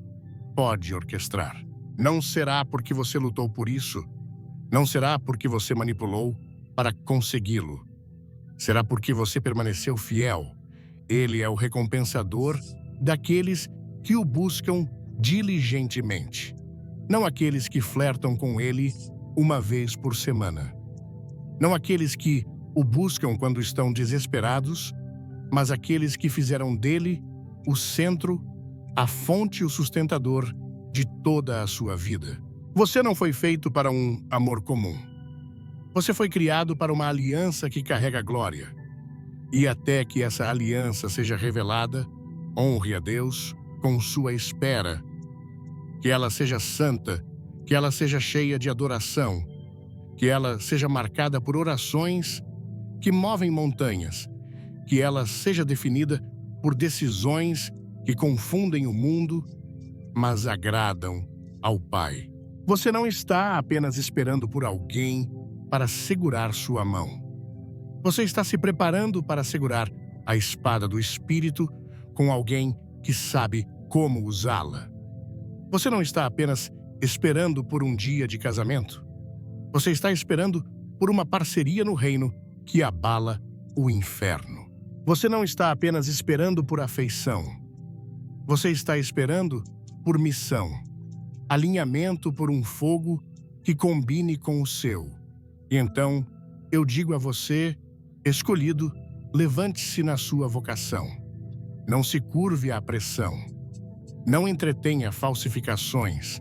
A: pode orquestrar. Não será porque você lutou por isso, não será porque você manipulou para consegui-lo. Será porque você permaneceu fiel. Ele é o recompensador daqueles que o buscam diligentemente, não aqueles que flertam com ele uma vez por semana. Não aqueles que o buscam quando estão desesperados, mas aqueles que fizeram dele o centro, a fonte e o sustentador de toda a sua vida. Você não foi feito para um amor comum. Você foi criado para uma aliança que carrega glória. E até que essa aliança seja revelada, honre a Deus com sua espera. Que ela seja santa, que ela seja cheia de adoração, que ela seja marcada por orações que movem montanhas, que ela seja definida por decisões que confundem o mundo, mas agradam ao Pai. Você não está apenas esperando por alguém para segurar sua mão. Você está se preparando para segurar a espada do Espírito com alguém que sabe como usá-la. Você não está apenas esperando por um dia de casamento. Você está esperando por uma parceria no reino que abala o inferno. Você não está apenas esperando por afeição. Você está esperando por missão, alinhamento por um fogo que combine com o seu. E então, eu digo a você, escolhido, levante-se na sua vocação. Não se curve à pressão. Não entretenha falsificações.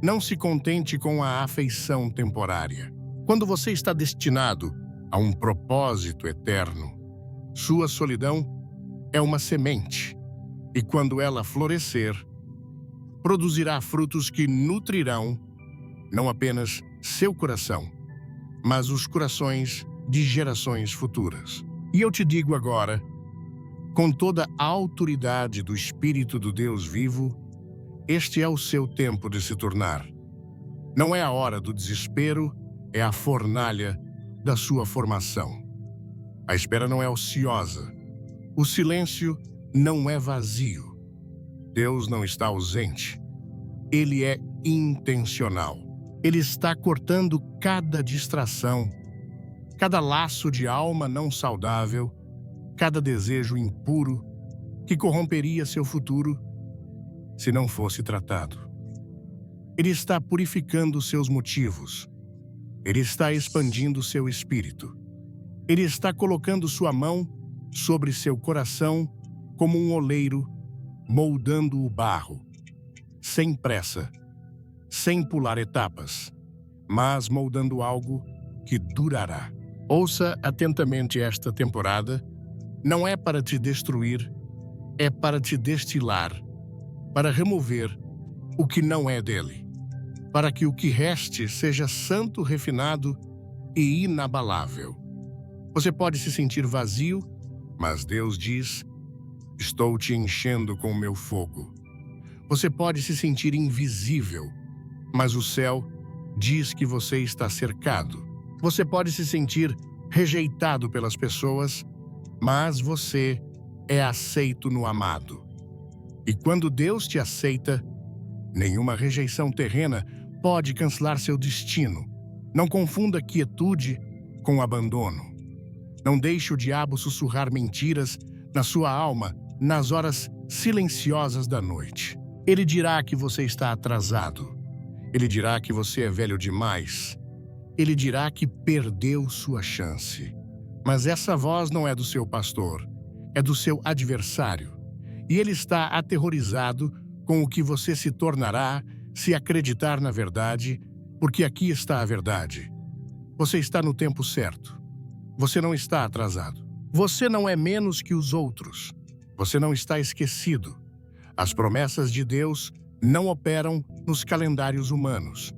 A: Não se contente com a afeição temporária. Quando você está destinado a um propósito eterno, sua solidão é uma semente, e quando ela florescer, produzirá frutos que nutrirão não apenas seu coração, mas os corações de gerações futuras. E eu te digo agora, com toda a autoridade do Espírito do Deus vivo, este é o seu tempo de se tornar. Não é a hora do desespero, é a fornalha da sua formação. A espera não é ociosa. O silêncio não é vazio. Deus não está ausente. Ele é intencional. Ele está cortando cada distração, cada laço de alma não saudável, cada desejo impuro que corromperia seu futuro se não fosse tratado. Ele está purificando seus motivos. Ele está expandindo seu espírito. Ele está colocando sua mão sobre seu coração como um oleiro, moldando o barro, sem pressa, sem pular etapas, mas moldando algo que durará. Ouça atentamente esta temporada. Não é para te destruir, é para te destilar, para remover o que não é dele, para que o que reste seja santo, refinado e inabalável. Você pode se sentir vazio, mas Deus diz: estou te enchendo com o meu fogo. Você pode se sentir invisível, mas o céu diz que você está cercado. Você pode se sentir rejeitado pelas pessoas, mas você é aceito no amado. E quando Deus te aceita, nenhuma rejeição terrena pode cancelar seu destino. Não confunda quietude com abandono. Não deixe o diabo sussurrar mentiras na sua alma nas horas silenciosas da noite. Ele dirá que você está atrasado. Ele dirá que você é velho demais. Ele dirá que perdeu sua chance. Mas essa voz não é do seu pastor, é do seu adversário. E ele está aterrorizado com o que você se tornará se acreditar na verdade, porque aqui está a verdade. Você está no tempo certo. Você não está atrasado. Você não é menos que os outros. Você não está esquecido. As promessas de Deus não operam nos calendários humanos.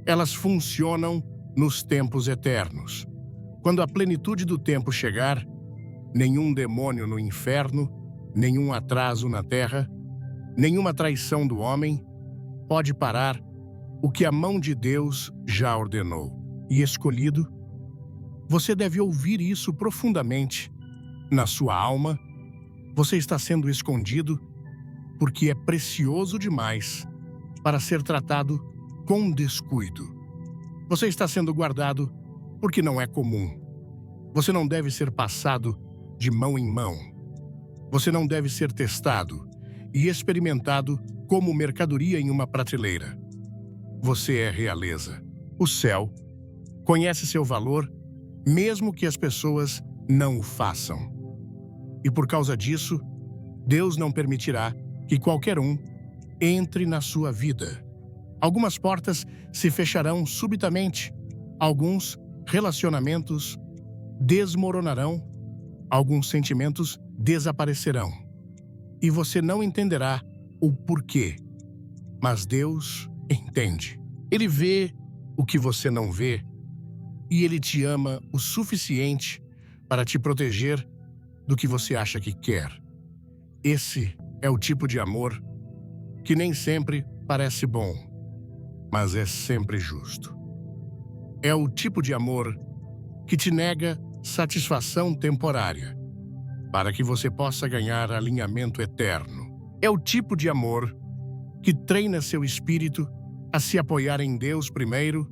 A: Elas funcionam nos tempos eternos. Quando a plenitude do tempo chegar, nenhum demônio no inferno, nenhum atraso na terra, nenhuma traição do homem pode parar o que a mão de Deus já ordenou. E escolhido, você deve ouvir isso profundamente. Na sua alma, você está sendo escondido porque é precioso demais para ser tratado com descuido. Você está sendo guardado porque não é comum. Você não deve ser passado de mão em mão. Você não deve ser testado e experimentado como mercadoria em uma prateleira. Você é realeza. O céu conhece seu valor, mesmo que as pessoas não o façam. E por causa disso, Deus não permitirá que qualquer um entre na sua vida. Algumas portas se fecharão subitamente, alguns relacionamentos desmoronarão, alguns sentimentos desaparecerão. E você não entenderá o porquê, mas Deus entende. Ele vê o que você não vê e Ele te ama o suficiente para te proteger do que você acha que quer. Esse é o tipo de amor que nem sempre parece bom, mas é sempre justo. É o tipo de amor que te nega satisfação temporária, para que você possa ganhar alinhamento eterno. É o tipo de amor que treina seu espírito a se apoiar em Deus primeiro,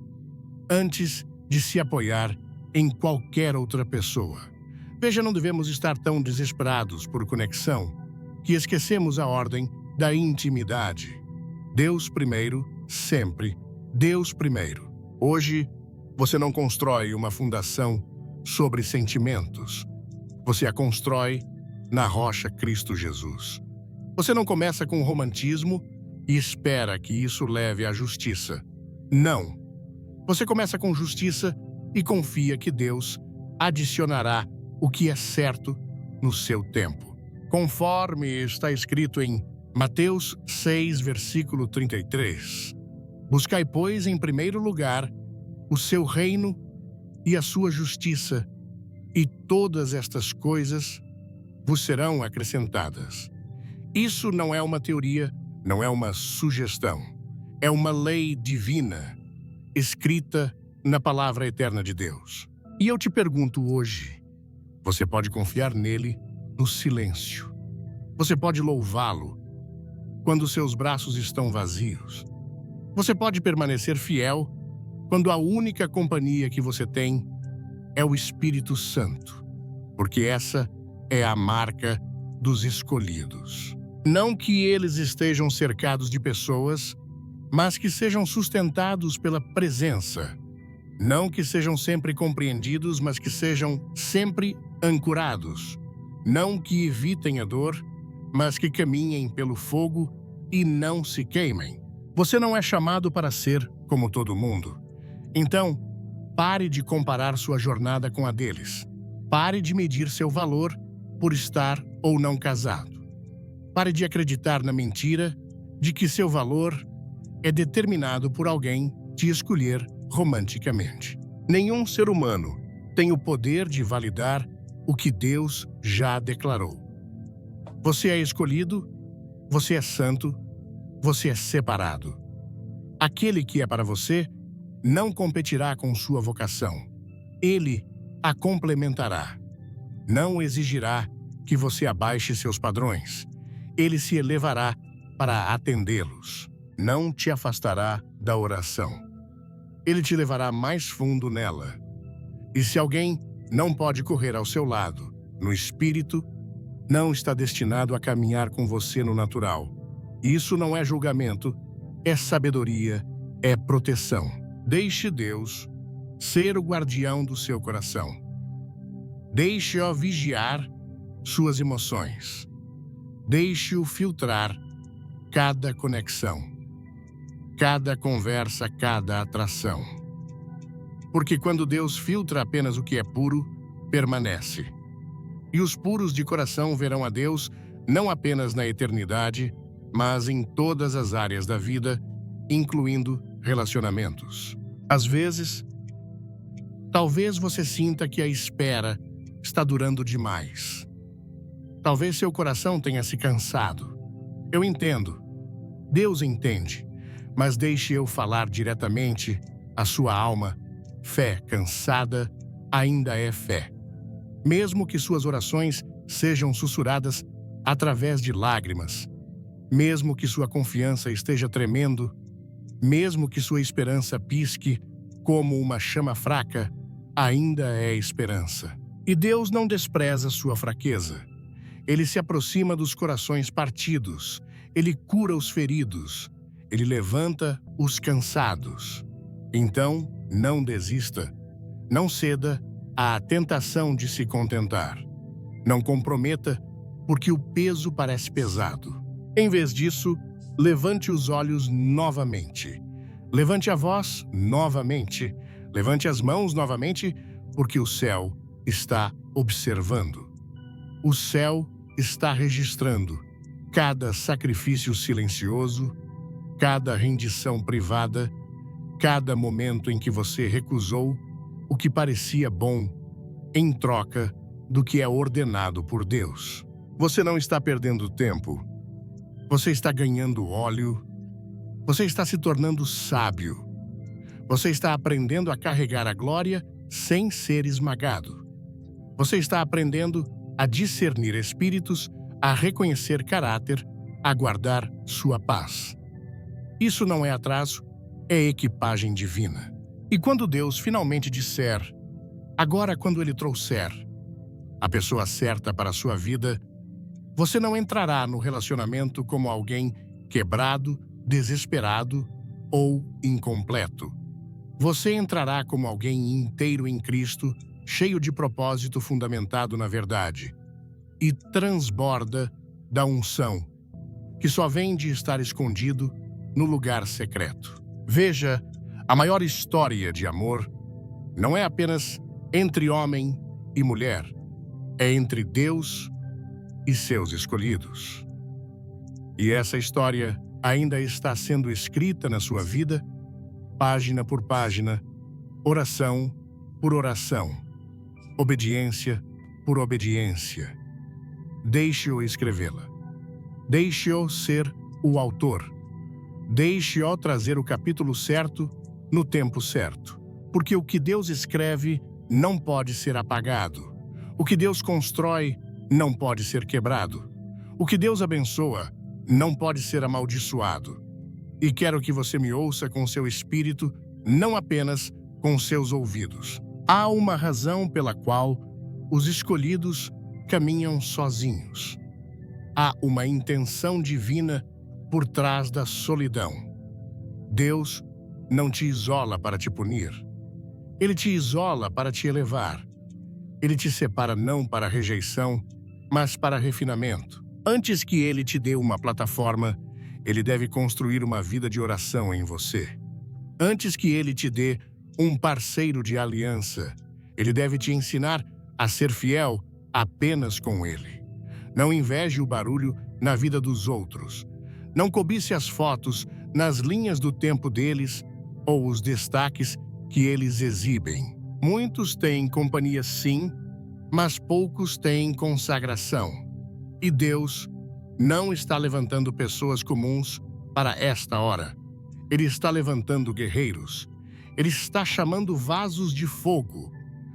A: antes de se apoiar em qualquer outra pessoa. Veja, não devemos estar tão desesperados por conexão que esquecemos a ordem da intimidade. Deus primeiro, sempre. Deus primeiro. Hoje, você não constrói uma fundação sobre sentimentos. Você a constrói na rocha Cristo Jesus. Você não começa com romantismo e espera que isso leve à justiça. Não. Você começa com justiça e confia que Deus adicionará o que é certo no seu tempo. Conforme está escrito em Mateus 6, versículo 33. Buscai, pois, em primeiro lugar o seu reino e a sua justiça, e todas estas coisas vos serão acrescentadas. Isso não é uma teoria, não é uma sugestão. É uma lei divina, escrita na palavra eterna de Deus. E eu te pergunto hoje, você pode confiar nele no silêncio. Você pode louvá-lo quando seus braços estão vazios. Você pode permanecer fiel quando a única companhia que você tem é o Espírito Santo, porque essa é a marca dos escolhidos. Não que eles estejam cercados de pessoas, mas que sejam sustentados pela presença. Não que sejam sempre compreendidos, mas que sejam sempre ancorados. Não que evitem a dor, mas que caminhem pelo fogo e não se queimem. Você não é chamado para ser como todo mundo. Então, pare de comparar sua jornada com a deles. Pare de medir seu valor por estar ou não casado. Pare de acreditar na mentira de que seu valor é determinado por alguém te escolher romanticamente. Nenhum ser humano tem o poder de validar o que Deus já declarou. Você é escolhido, você é santo, você é separado. Aquele que é para você não competirá com sua vocação. Ele a complementará. Não exigirá que você abaixe seus padrões. Ele se elevará para atendê-los. Não te afastará da oração. Ele te levará mais fundo nela. E se alguém não pode correr ao seu lado, no espírito, não está destinado a caminhar com você no natural. Isso não é julgamento, é sabedoria, é proteção. Deixe Deus ser o guardião do seu coração. Deixe-o vigiar suas emoções. Deixe-o filtrar cada conexão, cada conversa, cada atração. Porque quando Deus filtra apenas o que é puro, permanece. E os puros de coração verão a Deus não apenas na eternidade, mas em todas as áreas da vida, incluindo relacionamentos. Às vezes, talvez você sinta que a espera está durando demais. Talvez seu coração tenha se cansado. Eu entendo. Deus entende. Mas deixe eu falar diretamente à sua alma. Fé cansada ainda é fé. Mesmo que suas orações sejam sussurradas através de lágrimas, mesmo que sua confiança esteja tremendo, mesmo que sua esperança pisque como uma chama fraca, ainda é esperança. E Deus não despreza sua fraqueza. Ele se aproxima dos corações partidos, ele cura os feridos, ele levanta os cansados. Então, não desista, não ceda à tentação de se contentar. Não comprometa, porque o peso parece pesado. Em vez disso, levante os olhos novamente. Levante a voz novamente. Levante as mãos novamente, porque o céu está observando. O céu está registrando cada sacrifício silencioso, cada rendição privada, cada momento em que você recusou o que parecia bom em troca do que é ordenado por Deus. Você não está perdendo tempo. Você está ganhando óleo. Você está se tornando sábio. Você está aprendendo a carregar a glória sem ser esmagado. Você está aprendendo a discernir espíritos, a reconhecer caráter, a guardar sua paz. Isso não é atraso, é equipagem divina. E quando Deus finalmente disser, agora quando Ele trouxer a pessoa certa para a sua vida, você não entrará no relacionamento como alguém quebrado, desesperado ou incompleto. Você entrará como alguém inteiro em Cristo, cheio de propósito fundamentado na verdade, e transborda da unção, que só vem de estar escondido no lugar secreto. Veja, a maior história de amor não é apenas entre homem e mulher, é entre Deus e seus escolhidos. E essa história ainda está sendo escrita na sua vida, página por página, oração por oração, obediência por obediência. Deixe-o escrevê-la. Deixe-o ser o autor. Deixe-o trazer o capítulo certo no tempo certo. Porque o que Deus escreve não pode ser apagado. O que Deus constrói não pode ser quebrado. O que Deus abençoa não pode ser amaldiçoado. E quero que você me ouça com seu espírito, não apenas com seus ouvidos. Há uma razão pela qual os escolhidos caminham sozinhos. Há uma intenção divina por trás da solidão. Deus não te isola para te punir. Ele te isola para te elevar. Ele te separa não para rejeição, mas para refinamento. Antes que ele te dê uma plataforma, ele deve construir uma vida de oração em você. Antes que ele te dê um parceiro de aliança, ele deve te ensinar a ser fiel apenas com ele. Não inveje o barulho na vida dos outros. Não cobice as fotos nas linhas do tempo deles ou os destaques que eles exibem. Muitos têm companhia sim, mas poucos têm consagração. E Deus não está levantando pessoas comuns para esta hora. Ele está levantando guerreiros. Ele está chamando vasos de fogo,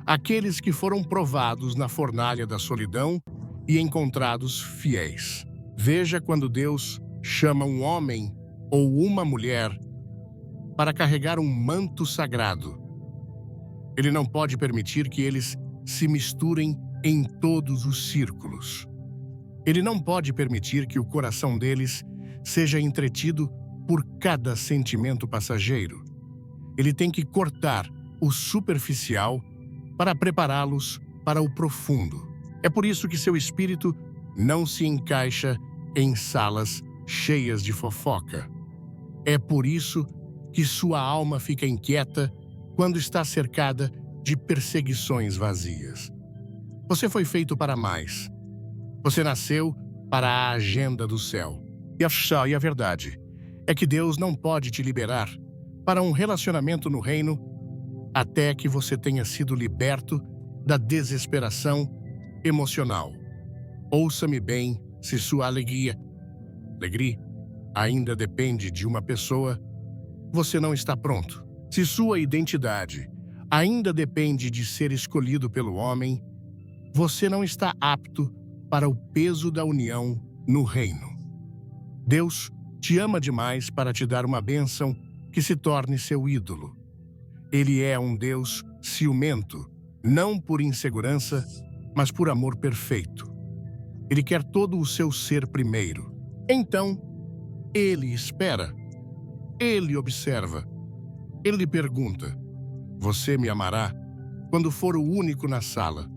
A: aqueles que foram provados na fornalha da solidão e encontrados fiéis. Veja quando Deus chama um homem ou uma mulher para carregar um manto sagrado. Ele não pode permitir que eles se misturem em todos os círculos. Ele não pode permitir que o coração deles seja entretido por cada sentimento passageiro. Ele tem que cortar o superficial para prepará-los para o profundo. É por isso que seu espírito não se encaixa em salas cheias de fofoca. É por isso que sua alma fica inquieta quando está cercada de perseguições vazias. Você foi feito para mais. Você nasceu para a agenda do céu. E a verdade é que Deus não pode te liberar para um relacionamento no reino até que você tenha sido liberto da desesperação emocional. Ouça-me bem, se sua alegria ainda depende de uma pessoa, você não está pronto. Se sua identidade ainda depende de ser escolhido pelo homem, você não está apto para o peso da união no reino. Deus te ama demais para te dar uma bênção que se torne seu ídolo. Ele é um Deus ciumento, não por insegurança, mas por amor perfeito. Ele quer todo o seu ser primeiro. Então, ele espera. Ele observa. Ele lhe pergunta: você me amará quando for o único na sala?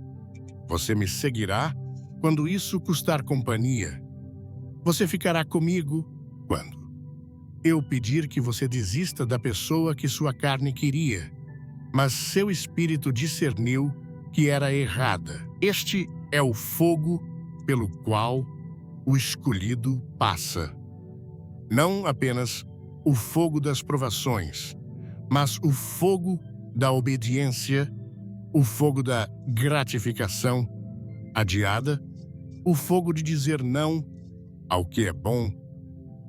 A: Você me seguirá quando isso custar companhia? Você ficará comigo quando eu pedir que você desista da pessoa que sua carne queria, mas seu espírito discerniu que era errada. Este é o fogo pelo qual o escolhido passa. Não apenas o fogo das provações, mas o fogo da obediência, o fogo da gratificação adiada, o fogo de dizer não ao que é bom,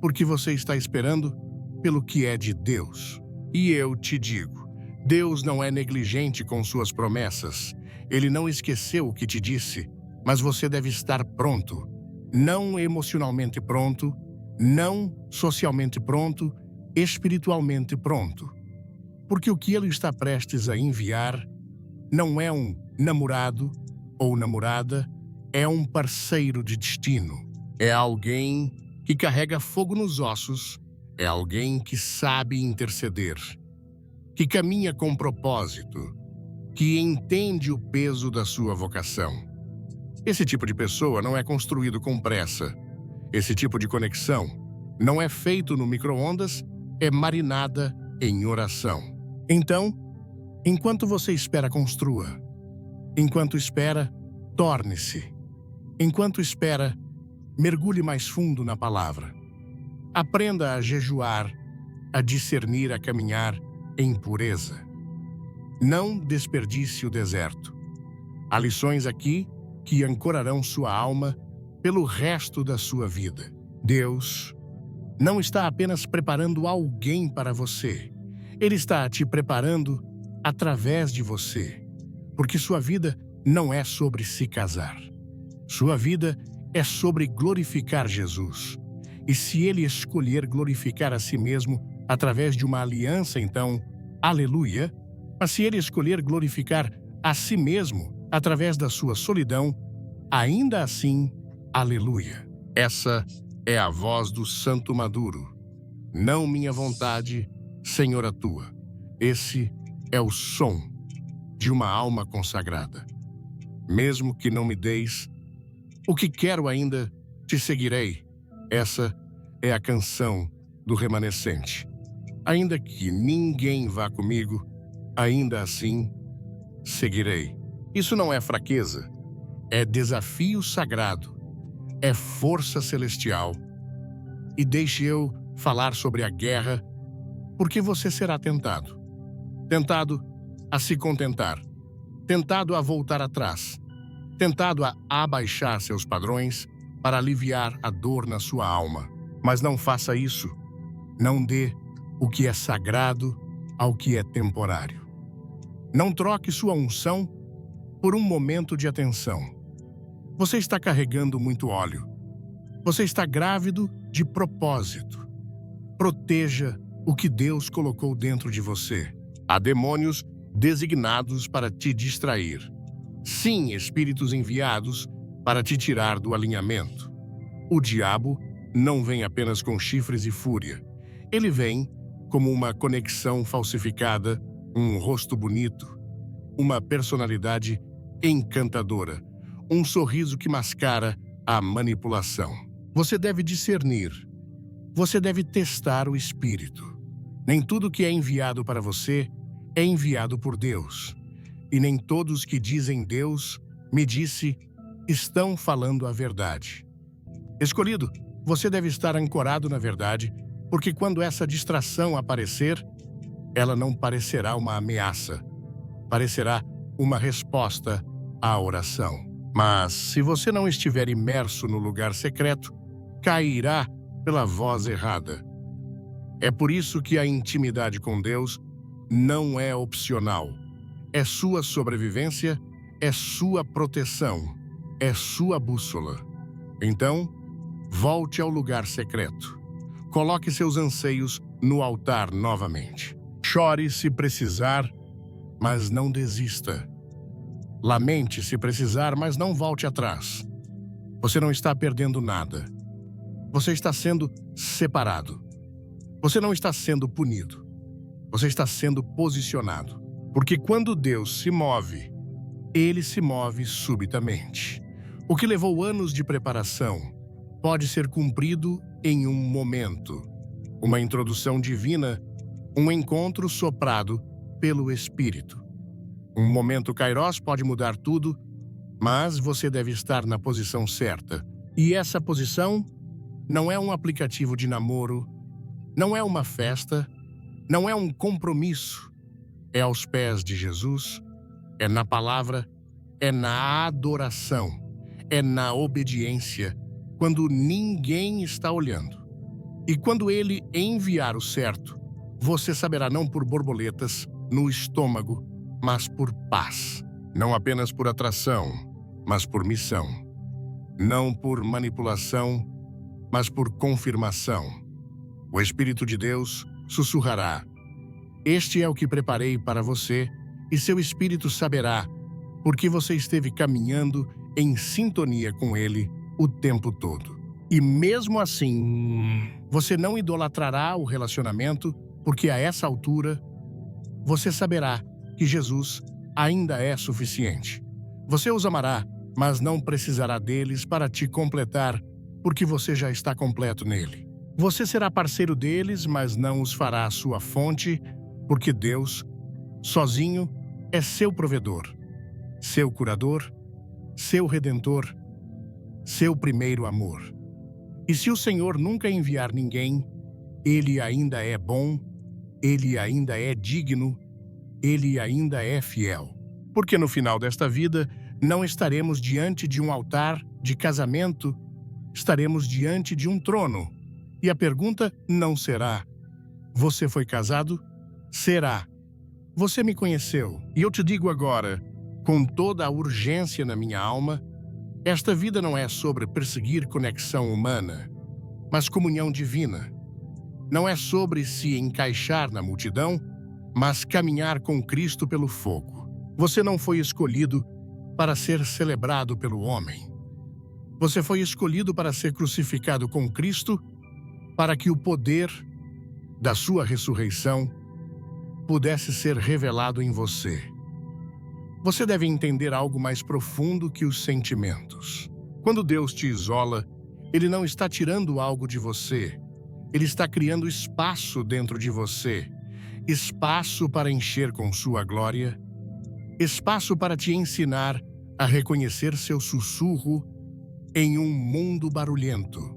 A: porque você está esperando pelo que é de Deus. E eu te digo, Deus não é negligente com suas promessas. Ele não esqueceu o que te disse, mas você deve estar pronto. Não emocionalmente pronto, não socialmente pronto, espiritualmente pronto. Porque o que ele está prestes a enviar não é um namorado ou namorada, é um parceiro de destino. É alguém que carrega fogo nos ossos, é alguém que sabe interceder, que caminha com propósito, que entende o peso da sua vocação. Esse tipo de pessoa não é construído com pressa. Esse tipo de conexão não é feito no micro-ondas, é marinada em oração. Então, enquanto você espera, construa. Enquanto espera, torne-se. Enquanto espera, mergulhe mais fundo na palavra. Aprenda a jejuar, a discernir, a caminhar em pureza. Não desperdice o deserto. Há lições aqui que ancorarão sua alma pelo resto da sua vida. Deus não está apenas preparando alguém para você. Ele está te preparando através de você. Porque sua vida não é sobre se casar. Sua vida é sobre glorificar Jesus. E se ele escolher glorificar a si mesmo através de uma aliança, então, aleluia. Mas se ele escolher glorificar a si mesmo através da sua solidão, ainda assim, aleluia. Essa é a voz do santo maduro. Não minha vontade, Senhor, a tua. Esse é o som de uma alma consagrada. Mesmo que não me deis o que quero ainda, te seguirei. Essa é a canção do remanescente. Ainda que ninguém vá comigo, ainda assim, seguirei. Isso não é fraqueza, é desafio sagrado, é força celestial. E deixe eu falar sobre a guerra, porque você será tentado. Tentado a se contentar, tentado a voltar atrás, tentado a abaixar seus padrões para aliviar a dor na sua alma. Mas não faça isso. Não dê o que é sagrado ao que é temporário. Não troque sua unção por um momento de atenção. Você está carregando muito óleo. Você está grávido de propósito. Proteja o que Deus colocou dentro de você. Há demônios designados para te distrair. Sim, espíritos enviados para te tirar do alinhamento. O diabo não vem apenas com chifres e fúria. Ele vem como uma conexão falsificada, um rosto bonito, uma personalidade encantadora, um sorriso que mascara a manipulação. Você deve discernir. Você deve testar o espírito. Nem tudo que é enviado para você é enviado por Deus. E nem todos que dizem Deus me disse estão falando a verdade. Escolhido, você deve estar ancorado na verdade, porque quando essa distração aparecer, ela não parecerá uma ameaça, parecerá uma resposta à oração. Mas, se você não estiver imerso no lugar secreto, cairá pela voz errada. É por isso que a intimidade com Deus não é opcional. É sua sobrevivência, é sua proteção, é sua bússola. Então, volte ao lugar secreto. Coloque seus anseios no altar novamente. Chore se precisar, mas não desista. Lamente se precisar, mas não volte atrás. Você não está perdendo nada. Você está sendo separado. Você não está sendo punido. Você está sendo posicionado. Porque quando Deus se move, Ele se move subitamente. O que levou anos de preparação pode ser cumprido em um momento. Uma introdução divina, um encontro soprado pelo Espírito. Um momento Kairos pode mudar tudo, mas você deve estar na posição certa. E essa posição não é um aplicativo de namoro, não é uma festa, não é um compromisso. É aos pés de Jesus, é na palavra, é na adoração, é na obediência, quando ninguém está olhando. E quando Ele enviar o certo, você saberá não por borboletas no estômago, mas por paz. Não apenas por atração, mas por missão. Não por manipulação, mas por confirmação. O Espírito de Deus sussurrará: este é o que preparei para você, e seu espírito saberá, porque você esteve caminhando em sintonia com ele o tempo todo. E mesmo assim, você não idolatrará o relacionamento, porque a essa altura, você saberá que Jesus ainda é suficiente. Você os amará, mas não precisará deles para te completar, porque você já está completo nele. Você será parceiro deles, mas não os fará sua fonte, porque Deus, sozinho, é seu provedor, seu curador, seu redentor, seu primeiro amor. E se o Senhor nunca enviar ninguém, Ele ainda é bom, Ele ainda é digno, Ele ainda é fiel. Porque no final desta vida, não estaremos diante de um altar de casamento, estaremos diante de um trono. E a pergunta não será: você foi casado? Será: você me conheceu? E eu te digo agora, com toda a urgência na minha alma, esta vida não é sobre perseguir conexão humana, mas comunhão divina. Não é sobre se encaixar na multidão, mas caminhar com Cristo pelo fogo. Você não foi escolhido para ser celebrado pelo homem. Você foi escolhido para ser crucificado com Cristo, para que o poder da sua ressurreição pudesse ser revelado em você. Você deve entender algo mais profundo que os sentimentos. Quando Deus te isola, Ele não está tirando algo de você. Ele está criando espaço dentro de você. Espaço para encher com sua glória. Espaço para te ensinar a reconhecer seu sussurro em um mundo barulhento.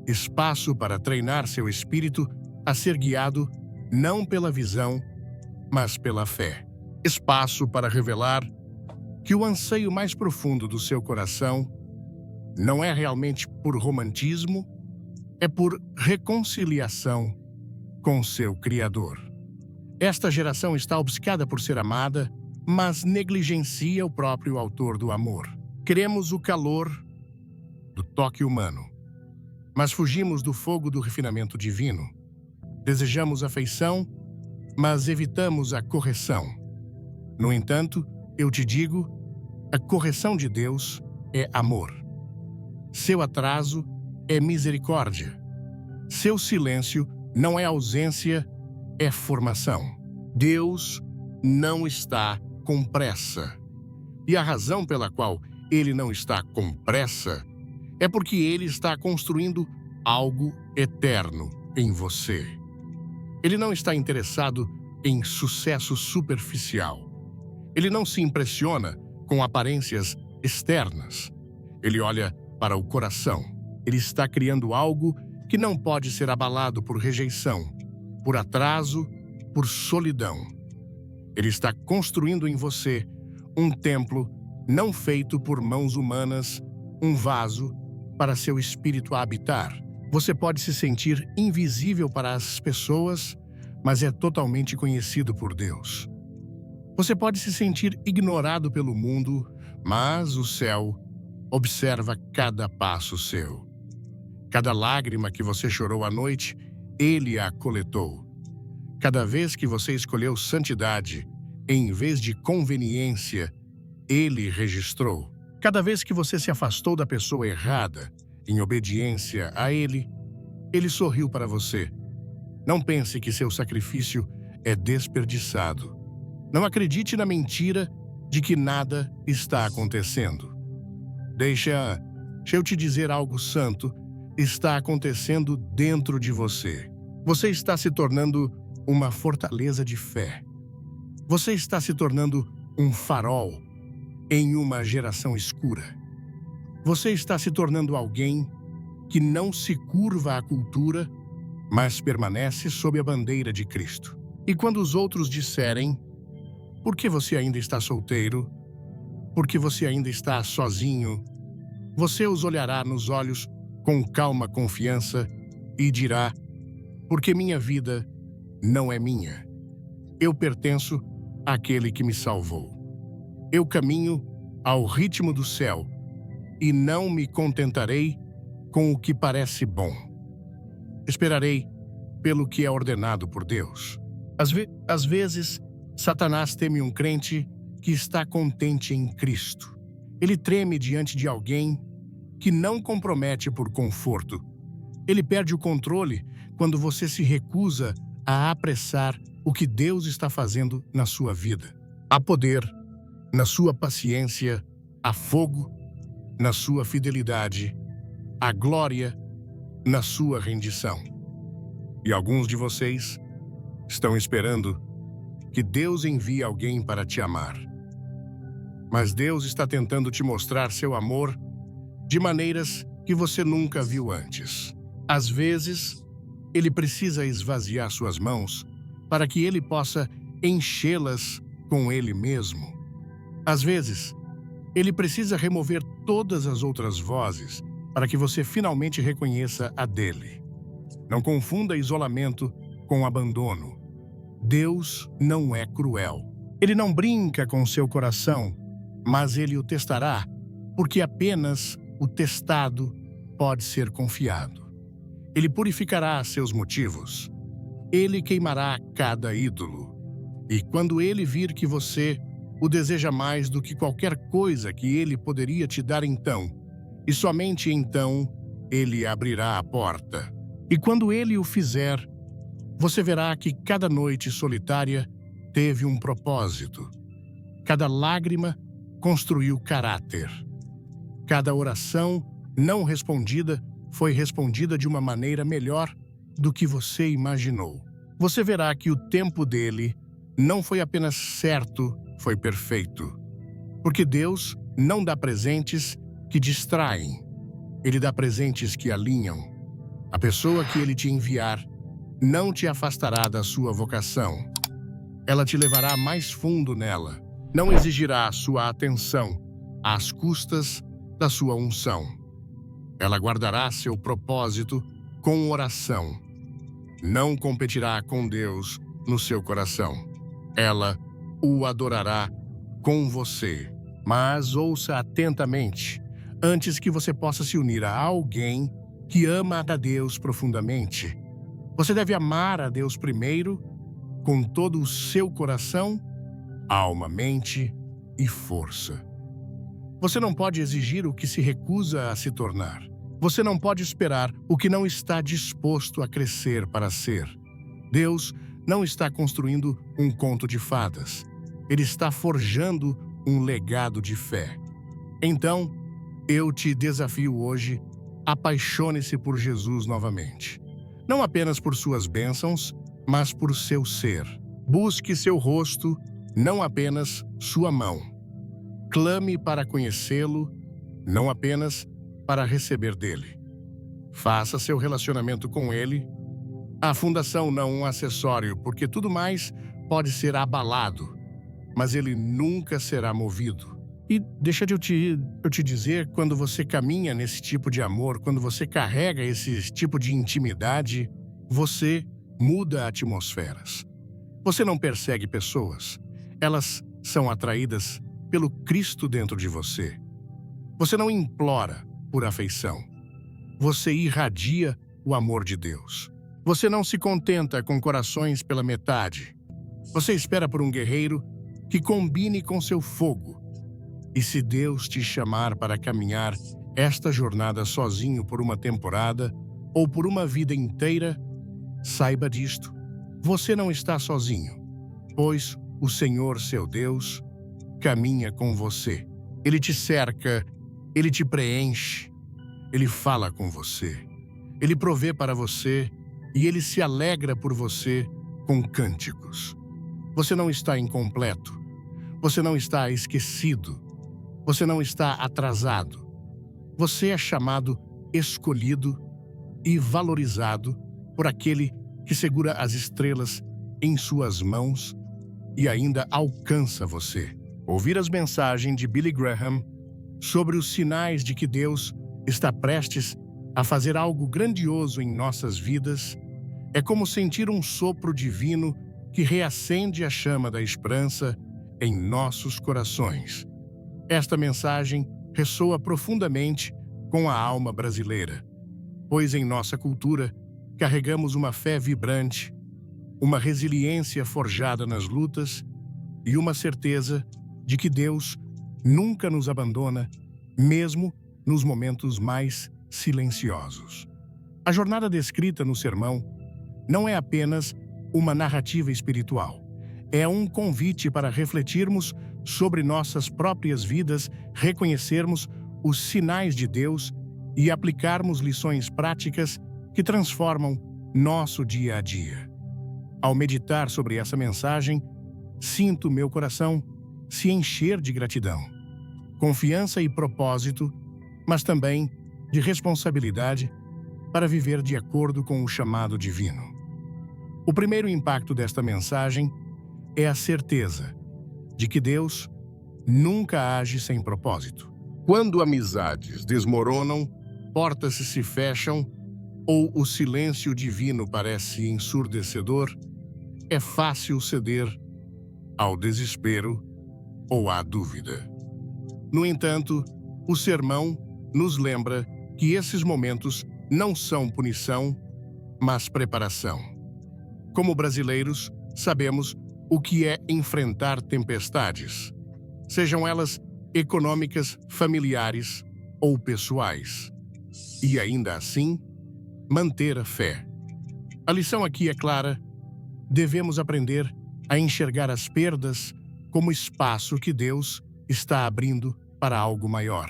A: Espaço para treinar seu espírito a ser guiado não pela visão, mas pela fé. Espaço para revelar que o anseio mais profundo do seu coração não é realmente por romantismo, é por reconciliação com seu Criador. Esta geração está obcecada por ser amada, mas negligencia o próprio autor do amor. Queremos o calor do toque humano, mas fugimos do fogo do refinamento divino. Desejamos afeição, mas evitamos a correção. No entanto, eu te digo, a correção de Deus é amor. Seu atraso é misericórdia. Seu silêncio não é ausência, é formação. Deus não está com pressa. E a razão pela qual ele não está com pressa é porque ele está construindo algo eterno em você. Ele não está interessado em sucesso superficial. Ele não se impressiona com aparências externas. Ele olha para o coração. Ele está criando algo que não pode ser abalado por rejeição, por atraso, por solidão. Ele está construindo em você um templo não feito por mãos humanas, um vaso para seu espírito habitar. Você pode se sentir invisível para as pessoas, mas é totalmente conhecido por Deus. Você pode se sentir ignorado pelo mundo, mas o céu observa cada passo seu. Cada lágrima que você chorou à noite, ele a coletou. Cada vez que você escolheu santidade, em vez de conveniência, ele registrou. Cada vez que você se afastou da pessoa errada, em obediência a ele sorriu para você. Não pense que seu sacrifício é desperdiçado. Não acredite na mentira de que nada está acontecendo. Deixa eu te dizer algo santo está acontecendo dentro de você. Você está se tornando uma fortaleza de fé. Você está se tornando um farol em uma geração escura. Você está se tornando alguém que não se curva à cultura, mas permanece sob a bandeira de Cristo. E quando os outros disserem, por que você ainda está solteiro? Por que você ainda está sozinho? Você os olhará nos olhos com calma confiança e dirá, porque minha vida não é minha. Eu pertenço àquele que me salvou. Eu caminho ao ritmo do céu e não me contentarei com o que parece bom. Esperarei pelo que é ordenado por Deus. Às vezes, Satanás teme um crente que está contente em Cristo. Ele treme diante de alguém que não compromete por conforto. Ele perde o controle quando você se recusa a apressar o que Deus está fazendo na sua vida. Há poder na sua paciência, há fogo na sua fidelidade, há glória na sua rendição. E alguns de vocês estão esperando que Deus envie alguém para te amar. Mas Deus está tentando te mostrar seu amor de maneiras que você nunca viu antes. Às vezes, Ele precisa esvaziar suas mãos para que Ele possa enchê-las com Ele mesmo. Às vezes, Ele precisa remover todas as outras vozes para que você finalmente reconheça a dele. Não confunda isolamento com abandono. Deus não é cruel. Ele não brinca com seu coração, mas Ele o testará, porque apenas o testado pode ser confiado. Ele purificará seus motivos. Ele queimará cada ídolo. E quando Ele vir que você o deseja mais do que qualquer coisa que Ele poderia te dar então, e somente então, Ele abrirá a porta. E quando Ele o fizer, você verá que cada noite solitária teve um propósito. Cada lágrima construiu caráter. Cada oração não respondida foi respondida de uma maneira melhor do que você imaginou. Você verá que o tempo dele não foi apenas certo, foi perfeito. Porque Deus não dá presentes que distraem. Ele dá presentes que alinham. A pessoa que Ele te enviar não te afastará da sua vocação. Ela te levará mais fundo nela. Não exigirá sua atenção às custas da sua unção. Ela guardará seu propósito com oração. Não competirá com Deus no seu coração. Ela o adorará com você. Mas ouça atentamente, antes que você possa se unir a alguém que ama a Deus profundamente. Você deve amar a Deus primeiro, com todo o seu coração, alma, mente e força. Você não pode exigir o que se recusa a se tornar. Você não pode esperar o que não está disposto a crescer para ser. Deus não está construindo um conto de fadas. Ele está forjando um legado de fé. Então, eu te desafio hoje, apaixone-se por Jesus novamente. Não apenas por suas bênçãos, mas por seu ser. Busque seu rosto, não apenas sua mão. Clame para conhecê-lo, não apenas para receber dele. Faça seu relacionamento com ele a fundação, não um acessório, porque tudo mais pode ser abalado, mas ele nunca será movido. E deixa eu te dizer, quando você caminha nesse tipo de amor, quando você carrega esse tipo de intimidade, você muda atmosferas. Você não persegue pessoas, elas são atraídas pelo Cristo dentro de você. Você não implora por afeição. Você irradia o amor de Deus. Você não se contenta com corações pela metade. Você espera por um guerreiro que combine com seu fogo. E se Deus te chamar para caminhar esta jornada sozinho por uma temporada ou por uma vida inteira, saiba disto. Você não está sozinho, pois o Senhor, seu Deus, caminha com você. Ele te cerca, ele te preenche, ele fala com você, ele provê para você e ele se alegra por você com cânticos. Você não está incompleto, você não está esquecido, você não está atrasado. Você é chamado, escolhido e valorizado por aquele que segura as estrelas em suas mãos e ainda alcança você. Ouvir as mensagens de Billy Graham sobre os sinais de que Deus está prestes a fazer algo grandioso em nossas vidas é como sentir um sopro divino que reacende a chama da esperança em nossos corações. Esta mensagem ressoa profundamente com a alma brasileira, pois em nossa cultura carregamos uma fé vibrante, uma resiliência forjada nas lutas e uma certeza de que Deus nunca nos abandona, mesmo nos momentos mais silenciosos. A jornada descrita no sermão não é apenas uma narrativa espiritual. É um convite para refletirmos sobre nossas próprias vidas, reconhecermos os sinais de Deus e aplicarmos lições práticas que transformam nosso dia a dia. Ao meditar sobre essa mensagem, sinto meu coração se encher de gratidão, confiança e propósito, mas também de responsabilidade para viver de acordo com o chamado divino. O primeiro impacto desta mensagem é a certeza de que Deus nunca age sem propósito. Quando amizades desmoronam, portas se fecham ou o silêncio divino parece ensurdecedor, é fácil ceder ao desespero ou à dúvida. No entanto, o sermão nos lembra que esses momentos não são punição, mas preparação. Como brasileiros, sabemos o que é enfrentar tempestades, sejam elas econômicas, familiares ou pessoais, e ainda assim, manter a fé. A lição aqui é clara: devemos aprender a enxergar as perdas como espaço que Deus está abrindo para algo maior.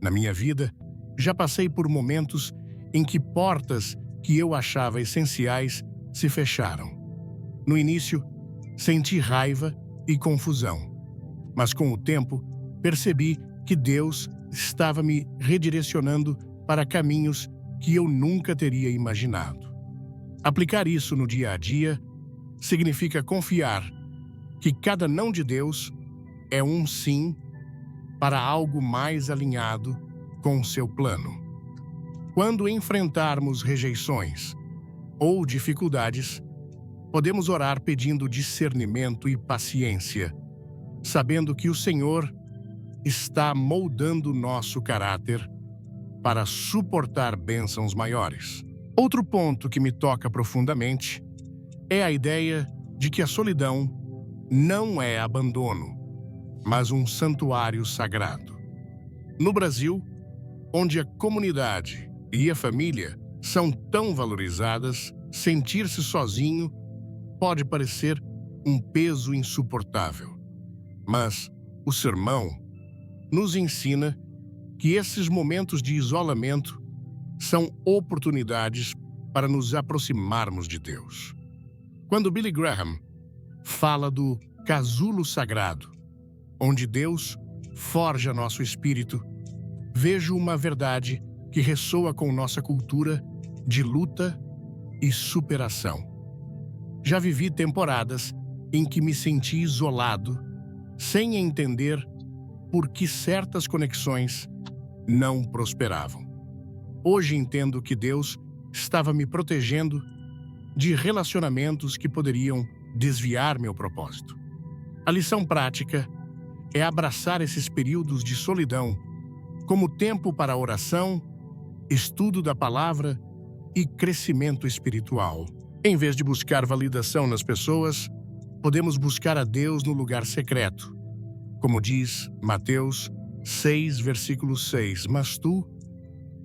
A: Na minha vida, já passei por momentos em que portas que eu achava essenciais se fecharam. No início, senti raiva e confusão, mas com o tempo, percebi que Deus estava me redirecionando para caminhos que eu nunca teria imaginado. Aplicar isso no dia a dia significa confiar que cada não de Deus é um sim para algo mais alinhado com o seu plano. Quando enfrentarmos rejeições ou dificuldades, podemos orar pedindo discernimento e paciência, sabendo que o Senhor está moldando nosso caráter para suportar bênçãos maiores. Outro ponto que me toca profundamente é a ideia de que a solidão não é abandono, mas um santuário sagrado. No Brasil, onde a comunidade e a família são tão valorizadas, sentir-se sozinho pode parecer um peso insuportável. Mas o sermão nos ensina que esses momentos de isolamento são oportunidades para nos aproximarmos de Deus. Quando Billy Graham fala do casulo sagrado, onde Deus forja nosso espírito, vejo uma verdade que ressoa com nossa cultura de luta e superação. Já vivi temporadas em que me senti isolado, sem entender por que certas conexões não prosperavam. Hoje entendo que Deus estava me protegendo de relacionamentos que poderiam desviar meu propósito. A lição prática é abraçar esses períodos de solidão como tempo para oração, estudo da palavra e crescimento espiritual. Em vez de buscar validação nas pessoas, podemos buscar a Deus no lugar secreto. Como diz Mateus 6, versículo 6, mas tu,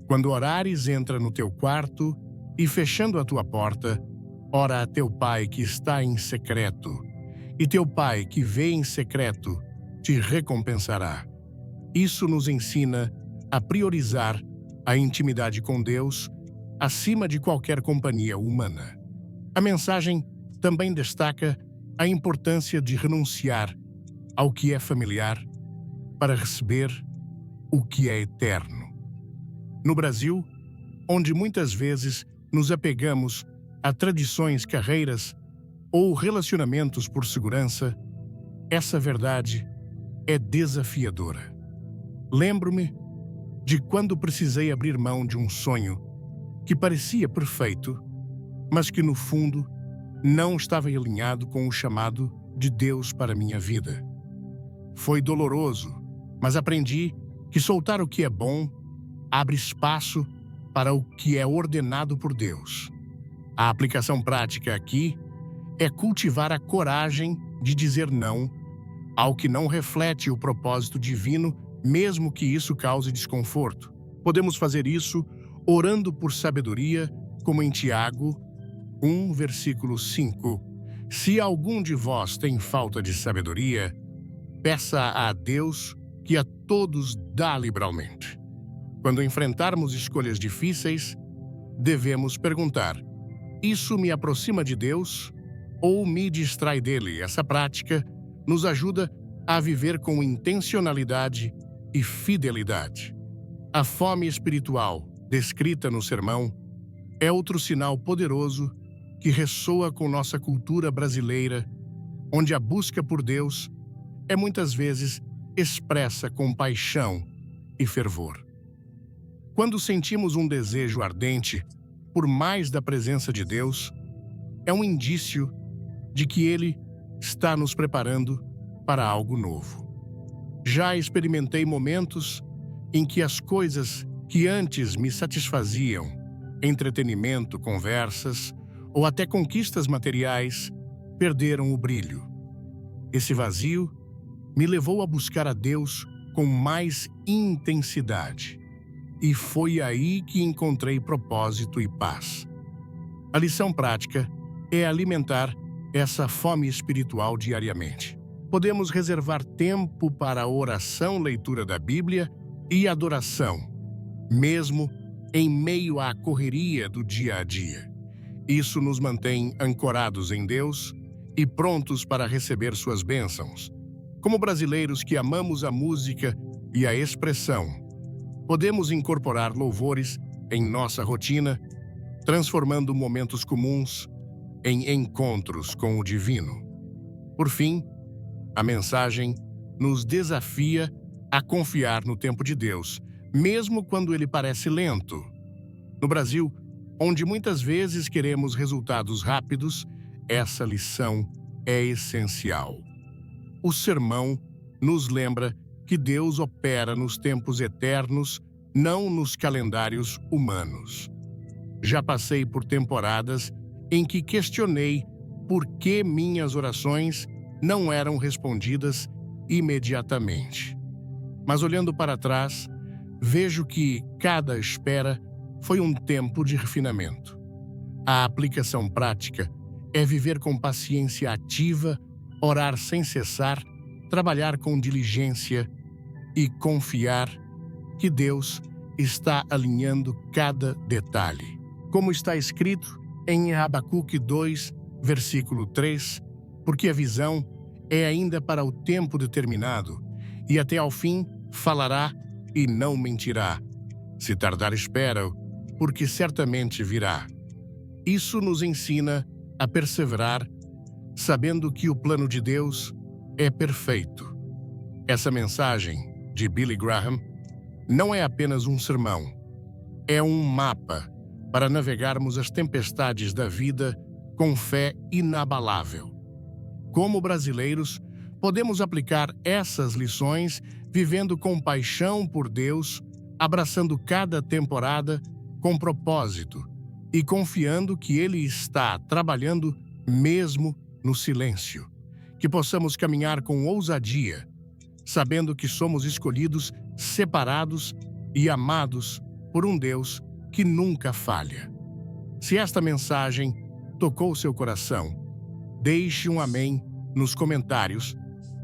A: quando orares, entra no teu quarto e, fechando a tua porta, ora a teu Pai que está em secreto, e teu Pai que vê em secreto te recompensará. Isso nos ensina a priorizar a intimidade com Deus acima de qualquer companhia humana. A mensagem também destaca a importância de renunciar ao que é familiar para receber o que é eterno. No Brasil, onde muitas vezes nos apegamos a tradições, carreiras ou relacionamentos por segurança, essa verdade é desafiadora. Lembro-me de quando precisei abrir mão de um sonho que parecia perfeito, mas que no fundo não estava alinhado com o chamado de Deus para minha vida. Foi doloroso, mas aprendi que soltar o que é bom abre espaço para o que é ordenado por Deus. A aplicação prática aqui é cultivar a coragem de dizer não ao que não reflete o propósito divino, mesmo que isso cause desconforto. Podemos fazer isso orando por sabedoria, como em Tiago 1, versículo 5. Se algum de vós tem falta de sabedoria, peça a Deus que a todos dá liberalmente. Quando enfrentarmos escolhas difíceis, devemos perguntar: isso me aproxima de Deus ou me distrai dele? Essa prática nos ajuda a viver com intencionalidade e fidelidade. A fome espiritual, descrita no sermão, é outro sinal poderoso que ressoa com nossa cultura brasileira, onde a busca por Deus é muitas vezes expressa com paixão e fervor. Quando sentimos um desejo ardente por mais da presença de Deus, é um indício de que Ele está nos preparando para algo novo. Já experimentei momentos em que as coisas que antes me satisfaziam, entretenimento, conversas ou até conquistas materiais, perderam o brilho. Esse vazio me levou a buscar a Deus com mais intensidade. E foi aí que encontrei propósito e paz. A lição prática é alimentar essa fome espiritual diariamente. Podemos reservar tempo para a oração, leitura da Bíblia e adoração, mesmo em meio à correria do dia a dia. Isso nos mantém ancorados em Deus e prontos para receber suas bênçãos. Como brasileiros que amamos a música e a expressão, podemos incorporar louvores em nossa rotina, transformando momentos comuns em encontros com o divino. Por fim, a mensagem nos desafia a confiar no tempo de Deus, mesmo quando ele parece lento. No Brasil, onde muitas vezes queremos resultados rápidos, essa lição é essencial. O sermão nos lembra que Deus opera nos tempos eternos, não nos calendários humanos. Já passei por temporadas em que questionei por que minhas orações não eram respondidas imediatamente. Mas olhando para trás, vejo que cada espera foi um tempo de refinamento. A aplicação prática é viver com paciência ativa, orar sem cessar, trabalhar com diligência e confiar que Deus está alinhando cada detalhe. Como está escrito em Abacuque 2, versículo 3, porque a visão é ainda para o tempo determinado, e até ao fim falará e não mentirá. Se tardar, espera-o, porque certamente virá. Isso nos ensina a perseverar, sabendo que o plano de Deus é perfeito. Essa mensagem de Billy Graham não é apenas um sermão, é um mapa para navegarmos as tempestades da vida com fé inabalável. Como brasileiros, podemos aplicar essas lições vivendo com paixão por Deus, abraçando cada temporada com propósito e confiando que Ele está trabalhando mesmo no silêncio. Que possamos caminhar com ousadia, sabendo que somos escolhidos, separados e amados por um Deus que nunca falha. Se esta mensagem tocou seu coração, deixe um amém nos comentários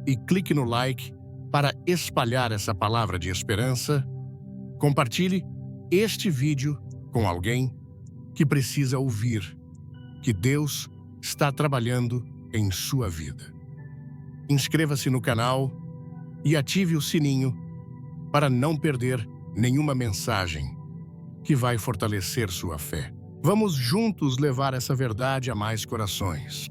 A: e clique no like para espalhar essa palavra de esperança. Compartilhe este vídeo com alguém que precisa ouvir que Deus está trabalhando em sua vida. Inscreva-se no canal e ative o sininho para não perder nenhuma mensagem que vai fortalecer sua fé. Vamos juntos levar essa verdade a mais corações.